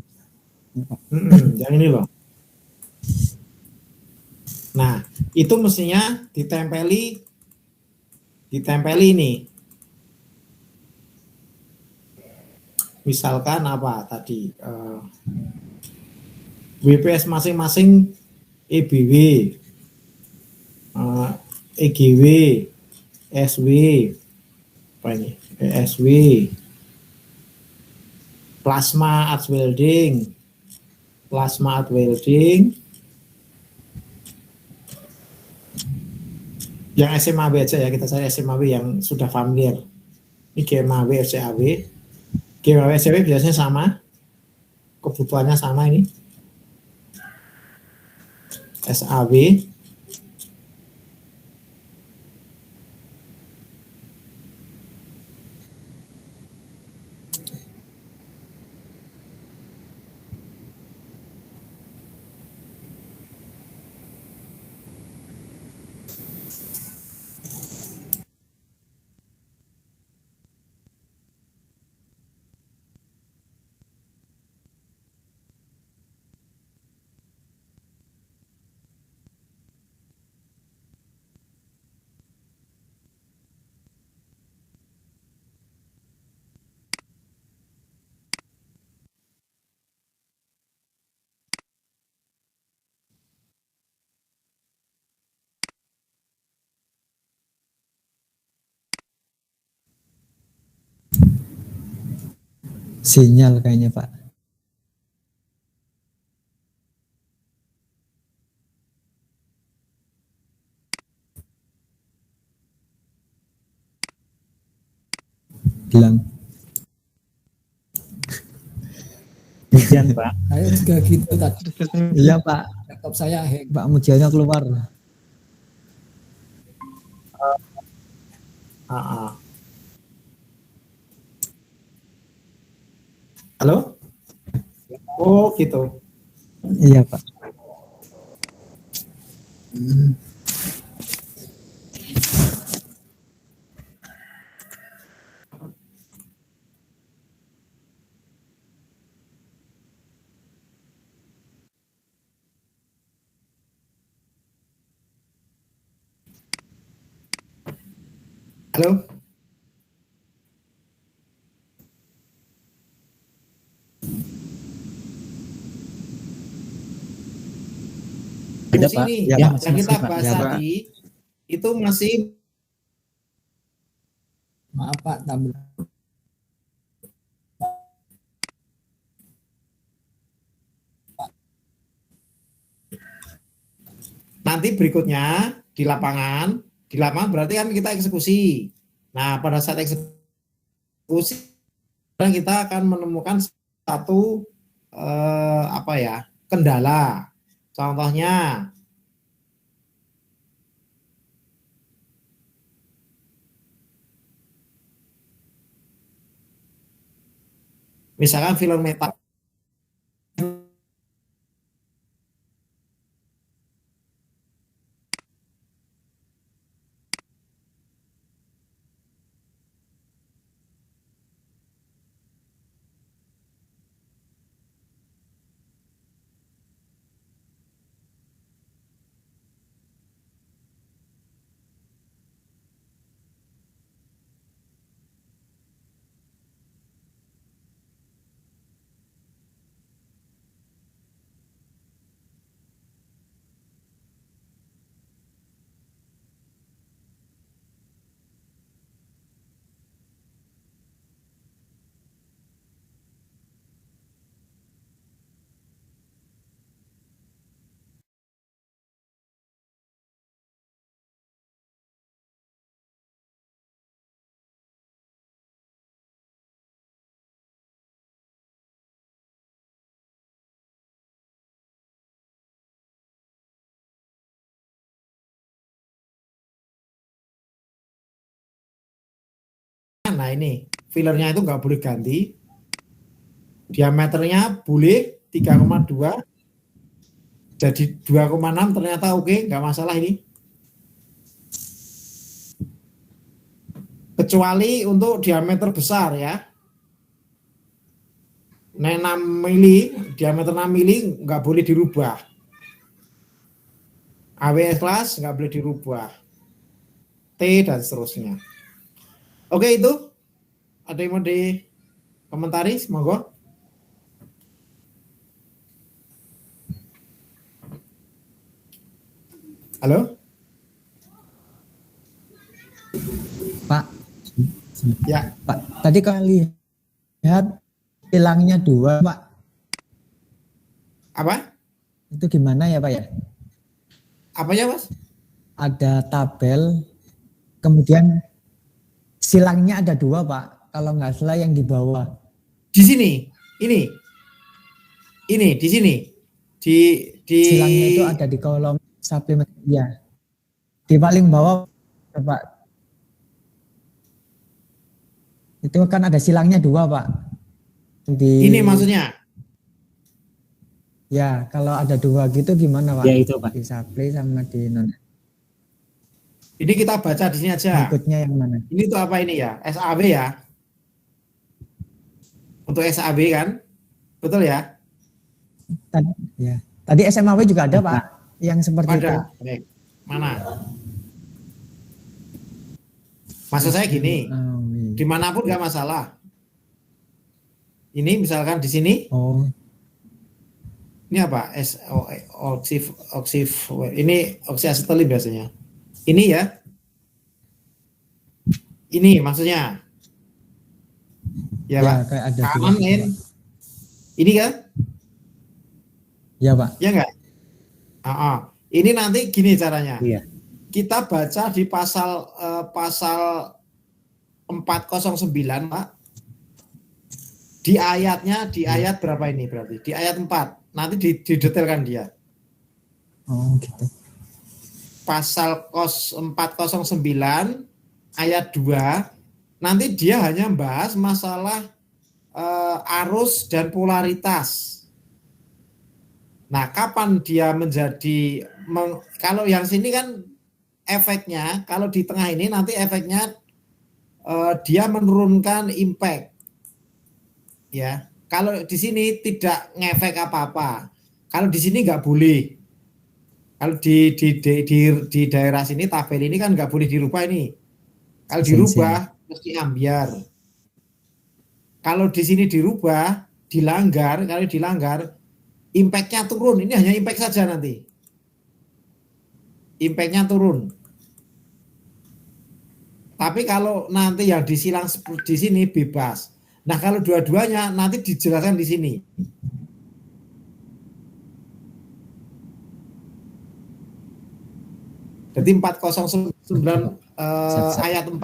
Yang ini loh. Nah, itu mestinya ditempeli ini. Misalkan apa tadi? WPS masing-masing EBW, EGW, SW, apa ini? ESW, plasma arc welding, yang SMAW aja ya, kita cari SMAW yang sudah familiar. Ini GMAW, RCAW. GMAW, RCAW biasanya sama, kebutuhannya sama ini. SAW. Sinyal kayaknya Pak. Hilang. Hujan Pak. Saya juga gitu tadi. Iya Pak. Laptop saya hang. Pak Mujiannya keluar. Halo? Oh gitu. Iya Pak. Halo? Tidak, Fungsi Pak. ini, Ya, yang Pak. kita Masih, Pak. bahas Ya, Pak. tadi itu masih, Maaf Pak, tambah. Nanti berikutnya di lapangan berarti kan kita eksekusi. Nah, pada saat eksekusi kita akan menemukan satu kendala. Contohnya misalkan filler metal. Nah ini fillernya itu nggak boleh ganti, diameternya boleh 3,2 jadi 2,6 ternyata oke, nggak masalah ini. Kecuali untuk diameter besar ya. Nah 6 mili, diameter 6 mili nggak boleh dirubah. AWS kelas nggak boleh dirubah. T dan seterusnya. Oke itu. Ada yang mau dikomentari? Semoga. Halo? Pak. Ya. Pak, tadi kalau lihat silangnya 2, Pak. Apa? Itu gimana ya, Pak ya? Apanya, Mas? Ada tabel, kemudian silangnya ada 2, Pak. Kalau nggak salah yang di bawah. Di sini. Ini di sini. Di silangnya itu ada di kolom suplemen. Ya. Di paling bawah, Pak. Itu kan ada silangnya 2, Pak. Ini maksudnya. Ya, kalau ada 2 gitu gimana, Pak? Ya itu, Pak. Di supply sama di non. Ini kita baca di sini aja. Berikutnya yang mana? Ini tuh apa ini ya? SAB ya. Untuk SAB kan? Betul ya? Tadi SMAW juga ada, Pak. Yang seperti itu. Ada. Baik. Mana? Maksud saya gini, dimanapun nggak masalah. Ini misalkan di sini. Oh. Ini apa? Ini oksiasetilin biasanya. Ini ya. Ini maksudnya. Ya, Pak. Kayak ada Kanan. Ini kan? Ya, Pak. Ya enggak? Ini nanti gini caranya. Iya. Kita baca di pasal 409, Pak. Di ayatnya, di ayat berapa ini berarti? Di ayat 4. Nanti didetailkan dia. Oh, gitu. Pasal 409 ayat 2 nanti dia hanya membahas masalah arus dan polaritas. Nah, kapan dia menjadi kalau yang sini kan efeknya, kalau di tengah ini nanti efeknya dia menurunkan impact. Ya. Kalau di sini tidak ngefek apa-apa. Kalau di sini nggak boleh. Kalau di daerah sini tabel ini kan nggak boleh dirubah ini. Kalau dirubah mesti ambiar. Kalau di sini dirubah, dilanggar, kalau dilanggar, impact-nya turun. Ini hanya impact saja nanti. Impact-nya turun. Tapi kalau nanti yang disilang di sini bebas. Nah, kalau dua-duanya nanti dijelaskan di sini. Jadi 409 Siap. ayat 4.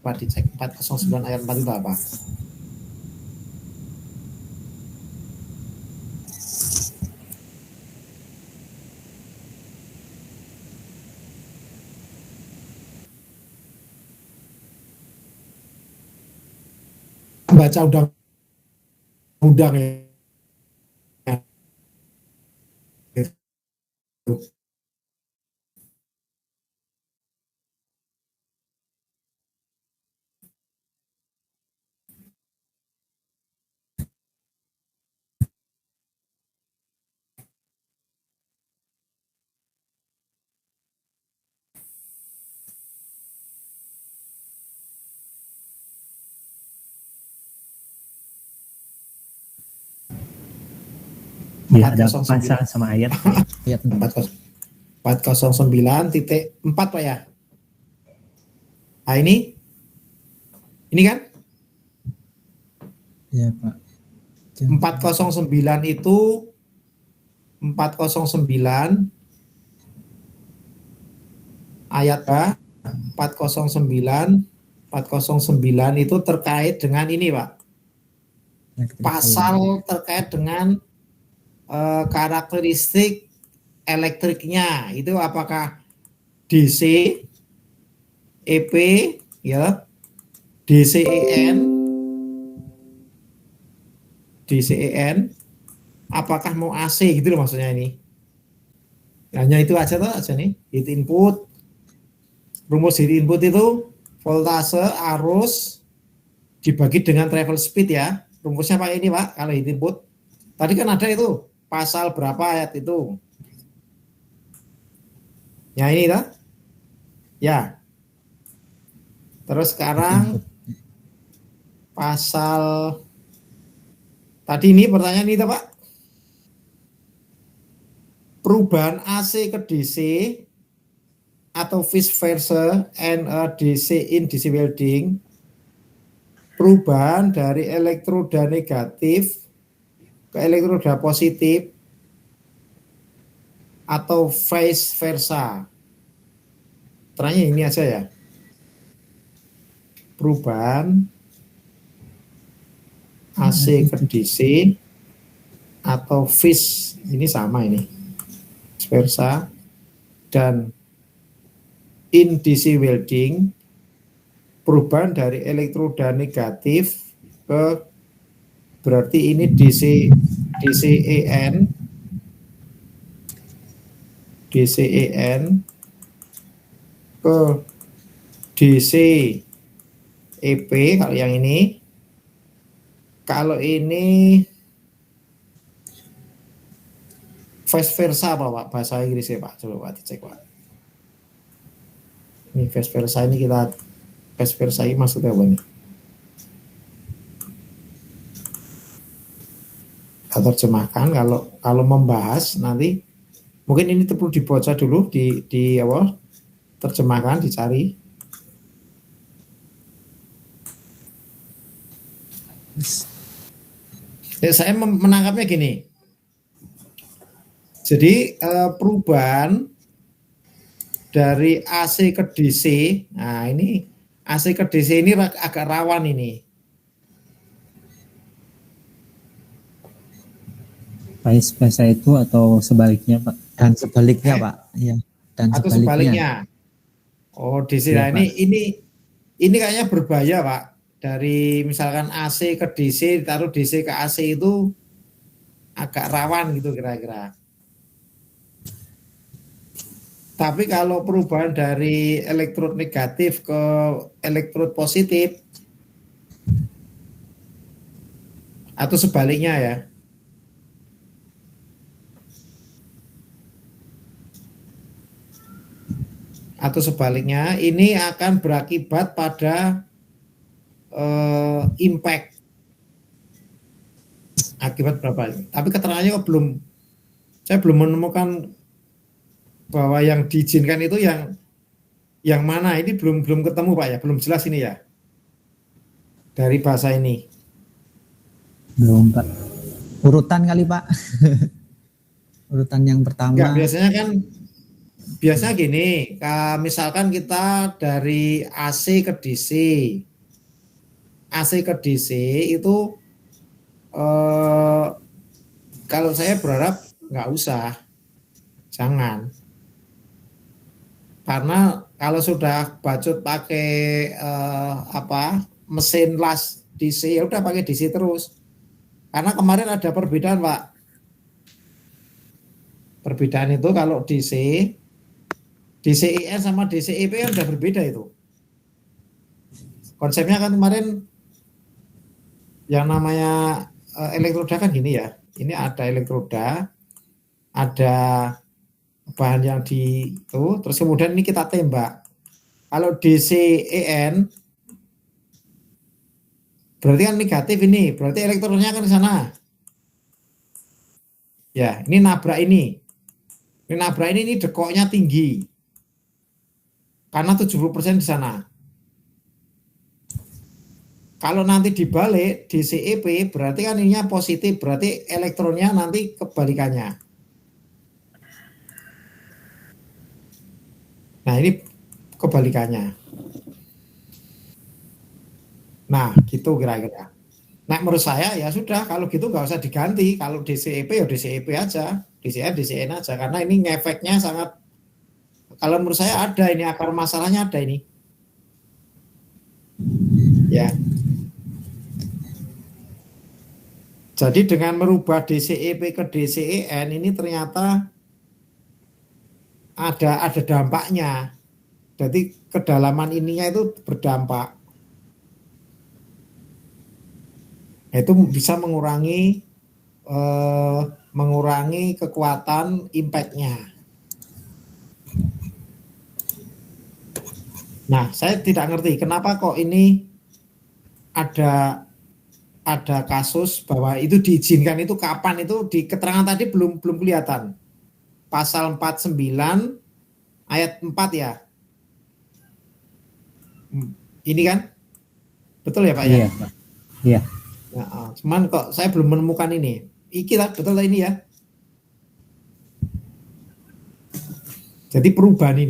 Coba dicek 409 ayat 4 itu apa? Baca undang-undang ya. Ya, ada 409. pasal sama ayat. Ayat 409.4 Pak ya. Nah ini kan ya Pak. 409 itu 409 ayat 409 itu terkait dengan ini Pak. Pasal terkait dengan karakteristik elektriknya itu apakah DC, EP, ya, DCEN, apakah mau AC gitu loh maksudnya ini. Hanya itu aja nih, heat input. Rumus heat input itu voltase, arus dibagi dengan travel speed ya. Rumusnya pakai ini Pak, kalau heat input. Tadi kan ada itu pasal berapa ayat itu. Ya ini lah. Ya. Terus sekarang pasal tadi ini pertanyaan ini Pak. Perubahan AC ke DC atau vice versa and DC in DC welding. Perubahan dari elektroda negatif ke elektroda positif atau vice versa. Terangnya ini aja ya. Perubahan AC ke DC atau vice, ini sama ini. Vice versa dan in DC welding, perubahan dari elektroda negatif ke, berarti ini DCEN ke DCEP kalau yang ini. Kalau ini vice versa apa Pak? Bahasa Inggrisnya Pak, coba Pak dicek Pak. Ini vice versa, ini kita vice versa ini maksudnya apa nih? Kita terjemahkan kalau membahas nanti mungkin ini perlu dibaca dulu di apa? Terjemahkan, dicari. Ya, saya menangkapnya gini. Jadi perubahan dari AC ke DC, nah ini AC ke DC ini agak rawan ini. Vice versa itu atau sebaliknya Pak? Dan sebaliknya Pak. Ya. Dan Atau sebaliknya. Oh DC, nah ini kayaknya berbahaya Pak. Dari misalkan AC ke DC, ditaruh DC ke AC itu agak rawan gitu kira-kira. Tapi kalau perubahan dari elektrod negatif ke elektrod positif atau sebaliknya ya. Atau sebaliknya ini akan berakibat pada impact. Akibat berapa? Tapi keterangannya saya belum menemukan bahwa yang diizinkan itu yang mana, ini belum ketemu Pak ya, belum jelas ini ya dari bahasa ini. Belum Pak. Urutan kali Pak. Urutan yang pertama. Enggak, biasanya kan Biasanya gini, misalkan kita dari AC ke DC. AC ke DC itu kalau saya berharap nggak usah, jangan. Karena kalau sudah bacot pakai mesin las DC, ya udah pakai DC terus. Karena kemarin ada perbedaan, Pak. Perbedaan itu kalau DC, DCIN sama DCEP kan udah berbeda itu. Konsepnya kan kemarin yang namanya elektroda kan gini ya. Ini ada elektroda, ada bahan yang di itu, terus kemudian ini kita tembak. Kalau DCEN berarti kan negatif ini, berarti elektronnya kan ke sana. Ya, ini nabrak ini. Ini nabrak ini dekoknya tinggi. Karena 70% di sana. Kalau nanti dibalik DCEP berarti kan ininya positif, berarti elektronnya nanti kebalikannya. Nah, ini kebalikannya. Nah, gitu kira-kira. Nah, menurut saya ya sudah, kalau gitu nggak usah diganti. Kalau DCEP ya DCEP aja, DCN DCN aja, karena ini ngefeknya sangat. Kalau menurut saya ada ini, akar masalahnya ada ini. Ya. Jadi dengan merubah DCEP ke DCEN ini ternyata ada dampaknya. Jadi kedalaman ininya itu berdampak. Itu bisa mengurangi kekuatan impact-nya. Nah, saya tidak ngerti kenapa kok ini ada kasus bahwa itu diizinkan, itu kapan, itu di keterangan tadi belum kelihatan. Pasal 49 ayat 4 ya. Ini kan? Betul ya, Pak ya? Iya, Pak. Iya. Nah, cuman kok saya belum menemukan ini. Iki lah, betul lah ini ya. Jadi perubahan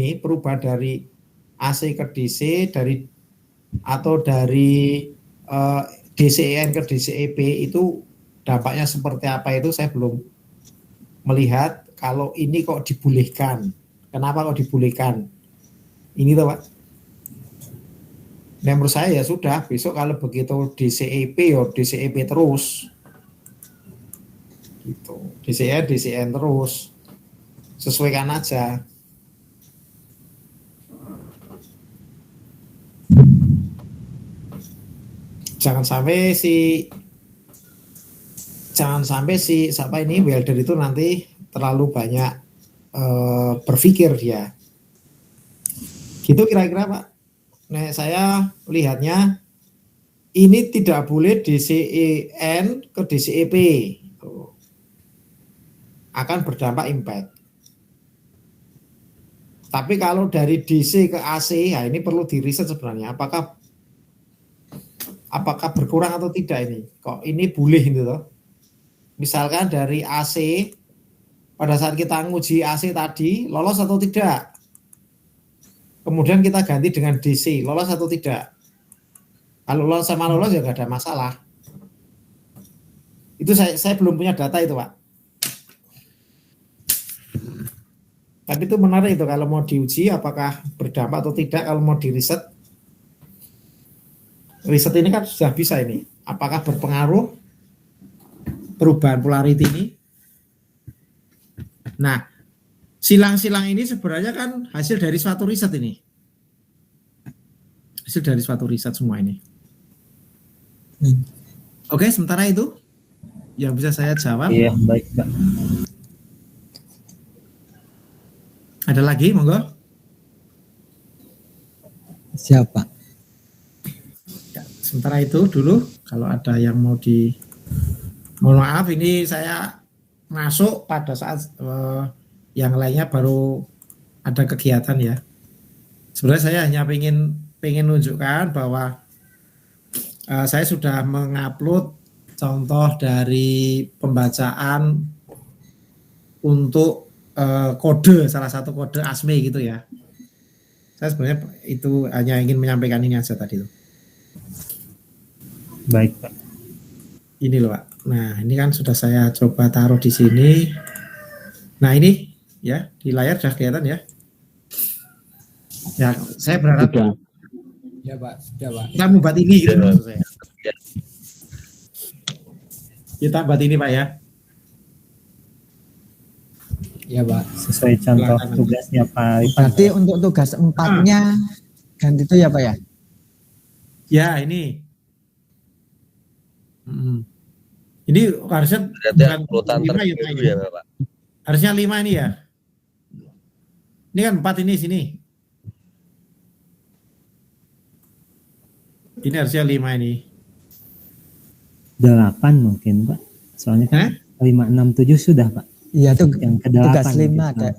dari AC ke DC, dari DCEN ke DCEP itu dampaknya seperti apa itu saya belum melihat. Kalau ini kok dibolehkan, kenapa kok dibolehkan? Ini tuh, Pak. Nah, menurut saya ya sudah, besok kalau begitu DCEP ya DCEP terus. Gitu. DCN terus. Sesuaikan aja. Jangan sampai siapa ini welder itu nanti terlalu banyak berpikir dia. Gitu kira-kira, Pak. Nah, saya lihatnya ini tidak boleh DCEN ke DCEP. Akan berdampak impact. Tapi kalau dari DC ke AC, ya ini perlu diriset sebenarnya. Apakah berkurang atau tidak ini? Kok ini boleh gitu loh. Misalkan dari AC, pada saat kita nguji AC tadi, lolos atau tidak? Kemudian kita ganti dengan DC, lolos atau tidak? Kalau lolos sama lolos ya nggak ada masalah. Itu saya belum punya data itu, Pak. Tapi itu menarik itu, kalau mau diuji apakah berdampak atau tidak, kalau mau diriset. Riset ini kan sudah bisa ini. Apakah berpengaruh perubahan polarity ini? Nah, silang-silang ini sebenarnya kan hasil dari suatu riset ini. Hasil dari suatu riset semua ini. Oke, sementara itu yang bisa saya jawab. Iya, baik, Pak. Ada lagi, monggo. Siapa? Ya, sementara itu dulu, kalau ada yang mau mohon maaf ini saya masuk pada saat yang lainnya baru ada kegiatan ya. Sebenarnya saya hanya pengen menunjukkan bahwa saya sudah mengupload contoh dari pembacaan untuk kode, salah satu kode ASME gitu ya. Saya sebenarnya itu hanya ingin menyampaikan ini aja tadi tuh. Baik, Pak. Ini loh Pak. Nah ini kan sudah saya coba taruh di sini. Nah ini ya di layar sudah kelihatan ya. Ya saya berharap Sudah. Ya Pak, sudah Pak. kita membuat ini gitu Ya. maksud saya. Ya. Kita buat ini Pak ya. Ya Pak. Sesuai contoh Silakan. tugasnya Pak. Berarti untuk tugas 4-nya ganti itu ya Pak ya? Ya ini. Ini harusnya Berarti bukan urutan 5 ya, terdahulu Pak, ya Pak. harusnya 5 ini ya. Ini kan 4 ini sini. Ini harusnya 5 ini. 8 mungkin, Pak. Soalnya kan 5, 6, 7 sudah, Pak. Iya tuh Yang ke-8. tugas 5 ada.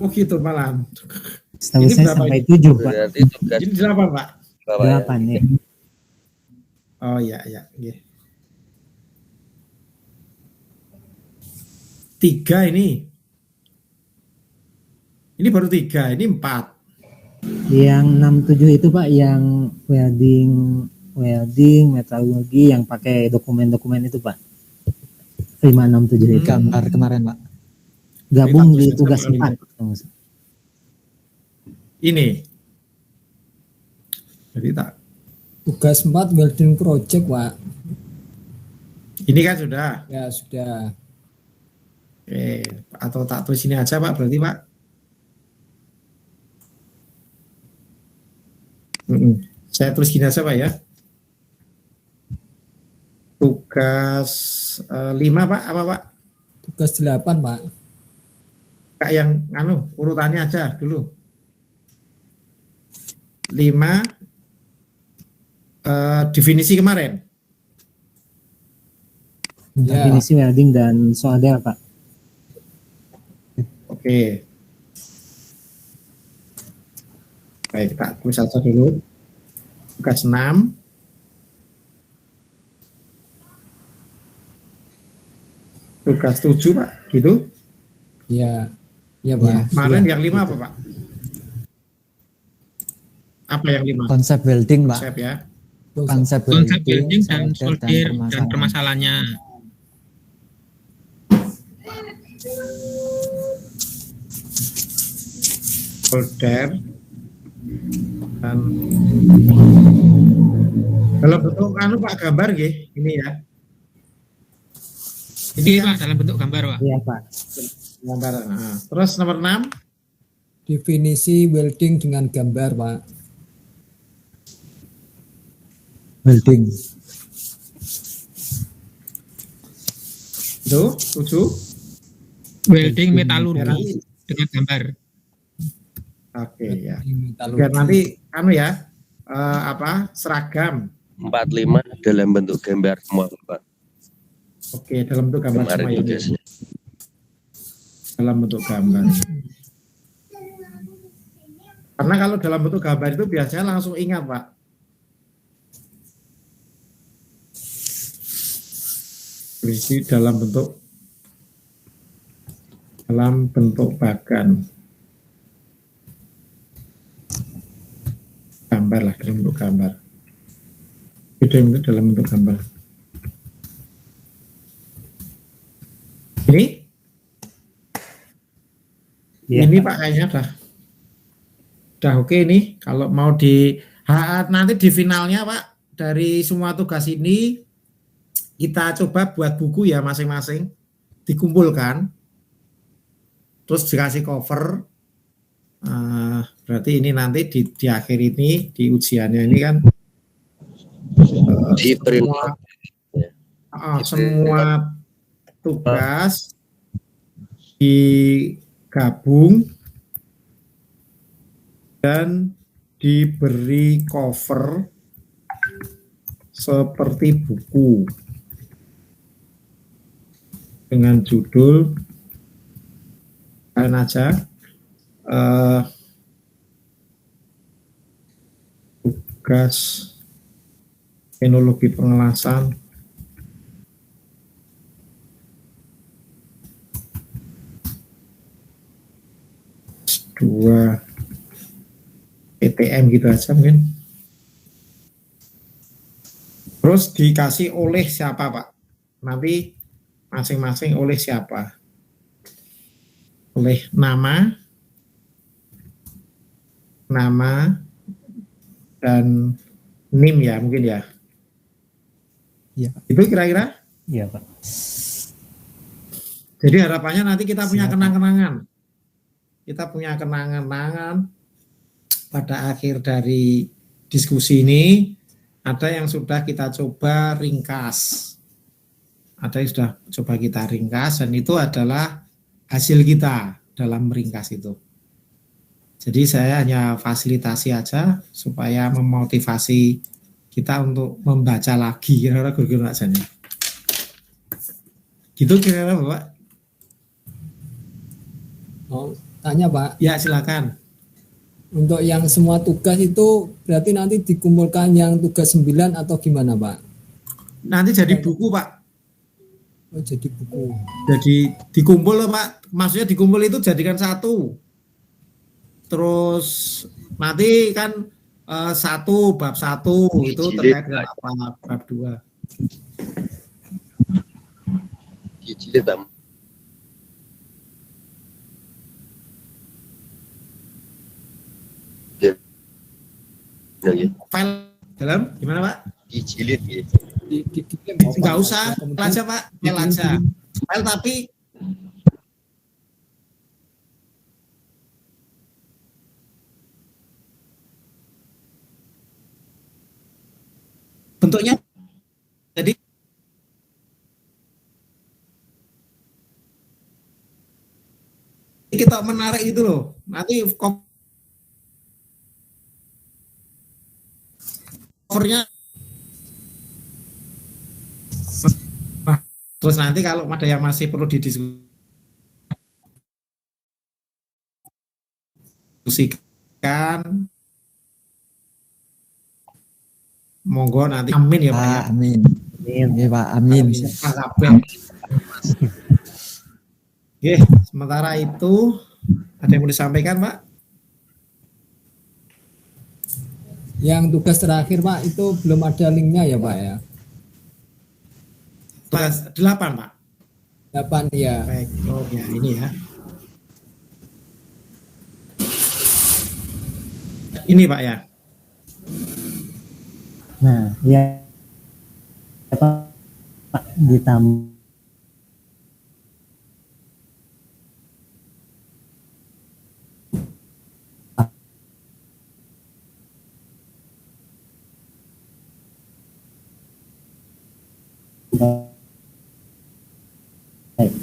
Oh gitu malam. Setahu Ini saya berapa sampai 7, Pak. Berarti tugas Ini 8 Pak. Bapak ya. 8 ya. Oh iya iya. Iya. 3 ini. Ini baru 3, ini 4. Yang 6, 7 itu, Pak, yang welding, metalurgi yang pakai dokumen-dokumen itu, Pak. 5, 6, 7 itu. Gambar kemarin Pak. Gabung Ini di tugas 4. Ini. Jadi tak. Tugas 4 welding project Pak. Ini kan sudah. Ya sudah. Oke, atau tak tulis ini aja Pak, berarti Pak. Saya tulis gini aja Pak ya. Tugas 5 Pak, apa Pak? Tugas 8 Pak. Kayak yang urutannya aja dulu. 5 definisi kemarin. Ya. Definisi welding dan solder, Pak. Oke. Baik, tak tulis aja dulu. Tugas 6. Tugas 7 Pak, gitu. Ya. Ya Pak. Kemarin yang 5 apa Pak? Apa yang 5? Konsep welding Pak. Konsep ya. Konsep Konsep building dan solder solder dan permasalahannya. Folder dan dalam bentuk Pak gambar nggih, ini ya. Ini Pak dalam bentuk gambar Pak. Iya, Pak. Gambar. Nah, terus nomor 6 Definisi welding dengan gambar Pak. welding. itu 7. Welding metalurgi dengan gambar. Oke ya. Metalurgi. Biar nanti ya seragam. 45 dalam bentuk gambar semua Pak. Oke, dalam bentuk gambar Kemarin semua ya. tugasnya. Dalam bentuk gambar. Karena kalau dalam bentuk gambar itu biasanya langsung ingat Pak. Berisi dalam bentuk bagan. Gambar lah, dalam bentuk gambar. Itu dalam bentuk gambar. Iya, Ini Pak. Pak kayaknya udah oke nih. Kalau mau nanti di finalnya Pak, dari semua tugas ini kita coba buat buku ya masing-masing, dikumpulkan, terus dikasih cover. Berarti ini nanti di akhir ini, di ujiannya ini kan Di print semua tugas digabung dan diberi cover seperti buku dengan judul kalian aja tugas teknologi pengelasan 2 PTM gitu aja mungkin. Terus dikasih oleh siapa Pak? Nanti masing-masing oleh siapa? Oleh nama dan NIM ya mungkin ya. Iya. Itu kira-kira. Iya Pak. Jadi harapannya nanti kita punya Siap. kenang-kenangan. Kita punya kenang-kenangan pada akhir dari diskusi ini. Ada yang sudah kita coba ringkas. Ada yang sudah coba kita ringkas dan itu adalah hasil kita dalam meringkas itu. Jadi saya hanya fasilitasi aja supaya memotivasi kita untuk membaca lagi kira-kira guru aksanya. Gitu kira-kira Bapak? Oh, tanya Pak, Ya silakan. untuk yang semua tugas itu berarti nanti dikumpulkan yang tugas 9 atau gimana Pak? Nanti jadi buku Pak. Oh, jadi buku. Jadi dikumpul loh Pak. Maksudnya dikumpul itu jadikan satu. Terus nanti kan bab 1 itu terkait dengan apa, bab 2. Dijilid Am. Ya. File dalam gimana Pak? Dijilid ya. Enggak usah, file aja Pak, file aja. File tapi bentuknya jadi kita menarik itu loh. Nanti covernya. Nah, terus nanti kalau ada yang masih perlu didiskusikan, monggo nanti. Amin ya Pak ya. Pak, amin. Oke Pak, amin. Oke, sementara itu ada yang mau disampaikan Pak? Yang tugas terakhir Pak itu belum ada linknya ya Pak ya? Tugas 8 Pak. 8 ya. Baik, oh ya ini ya. Ini Pak ya. Nah, ya Pak ditambah baik.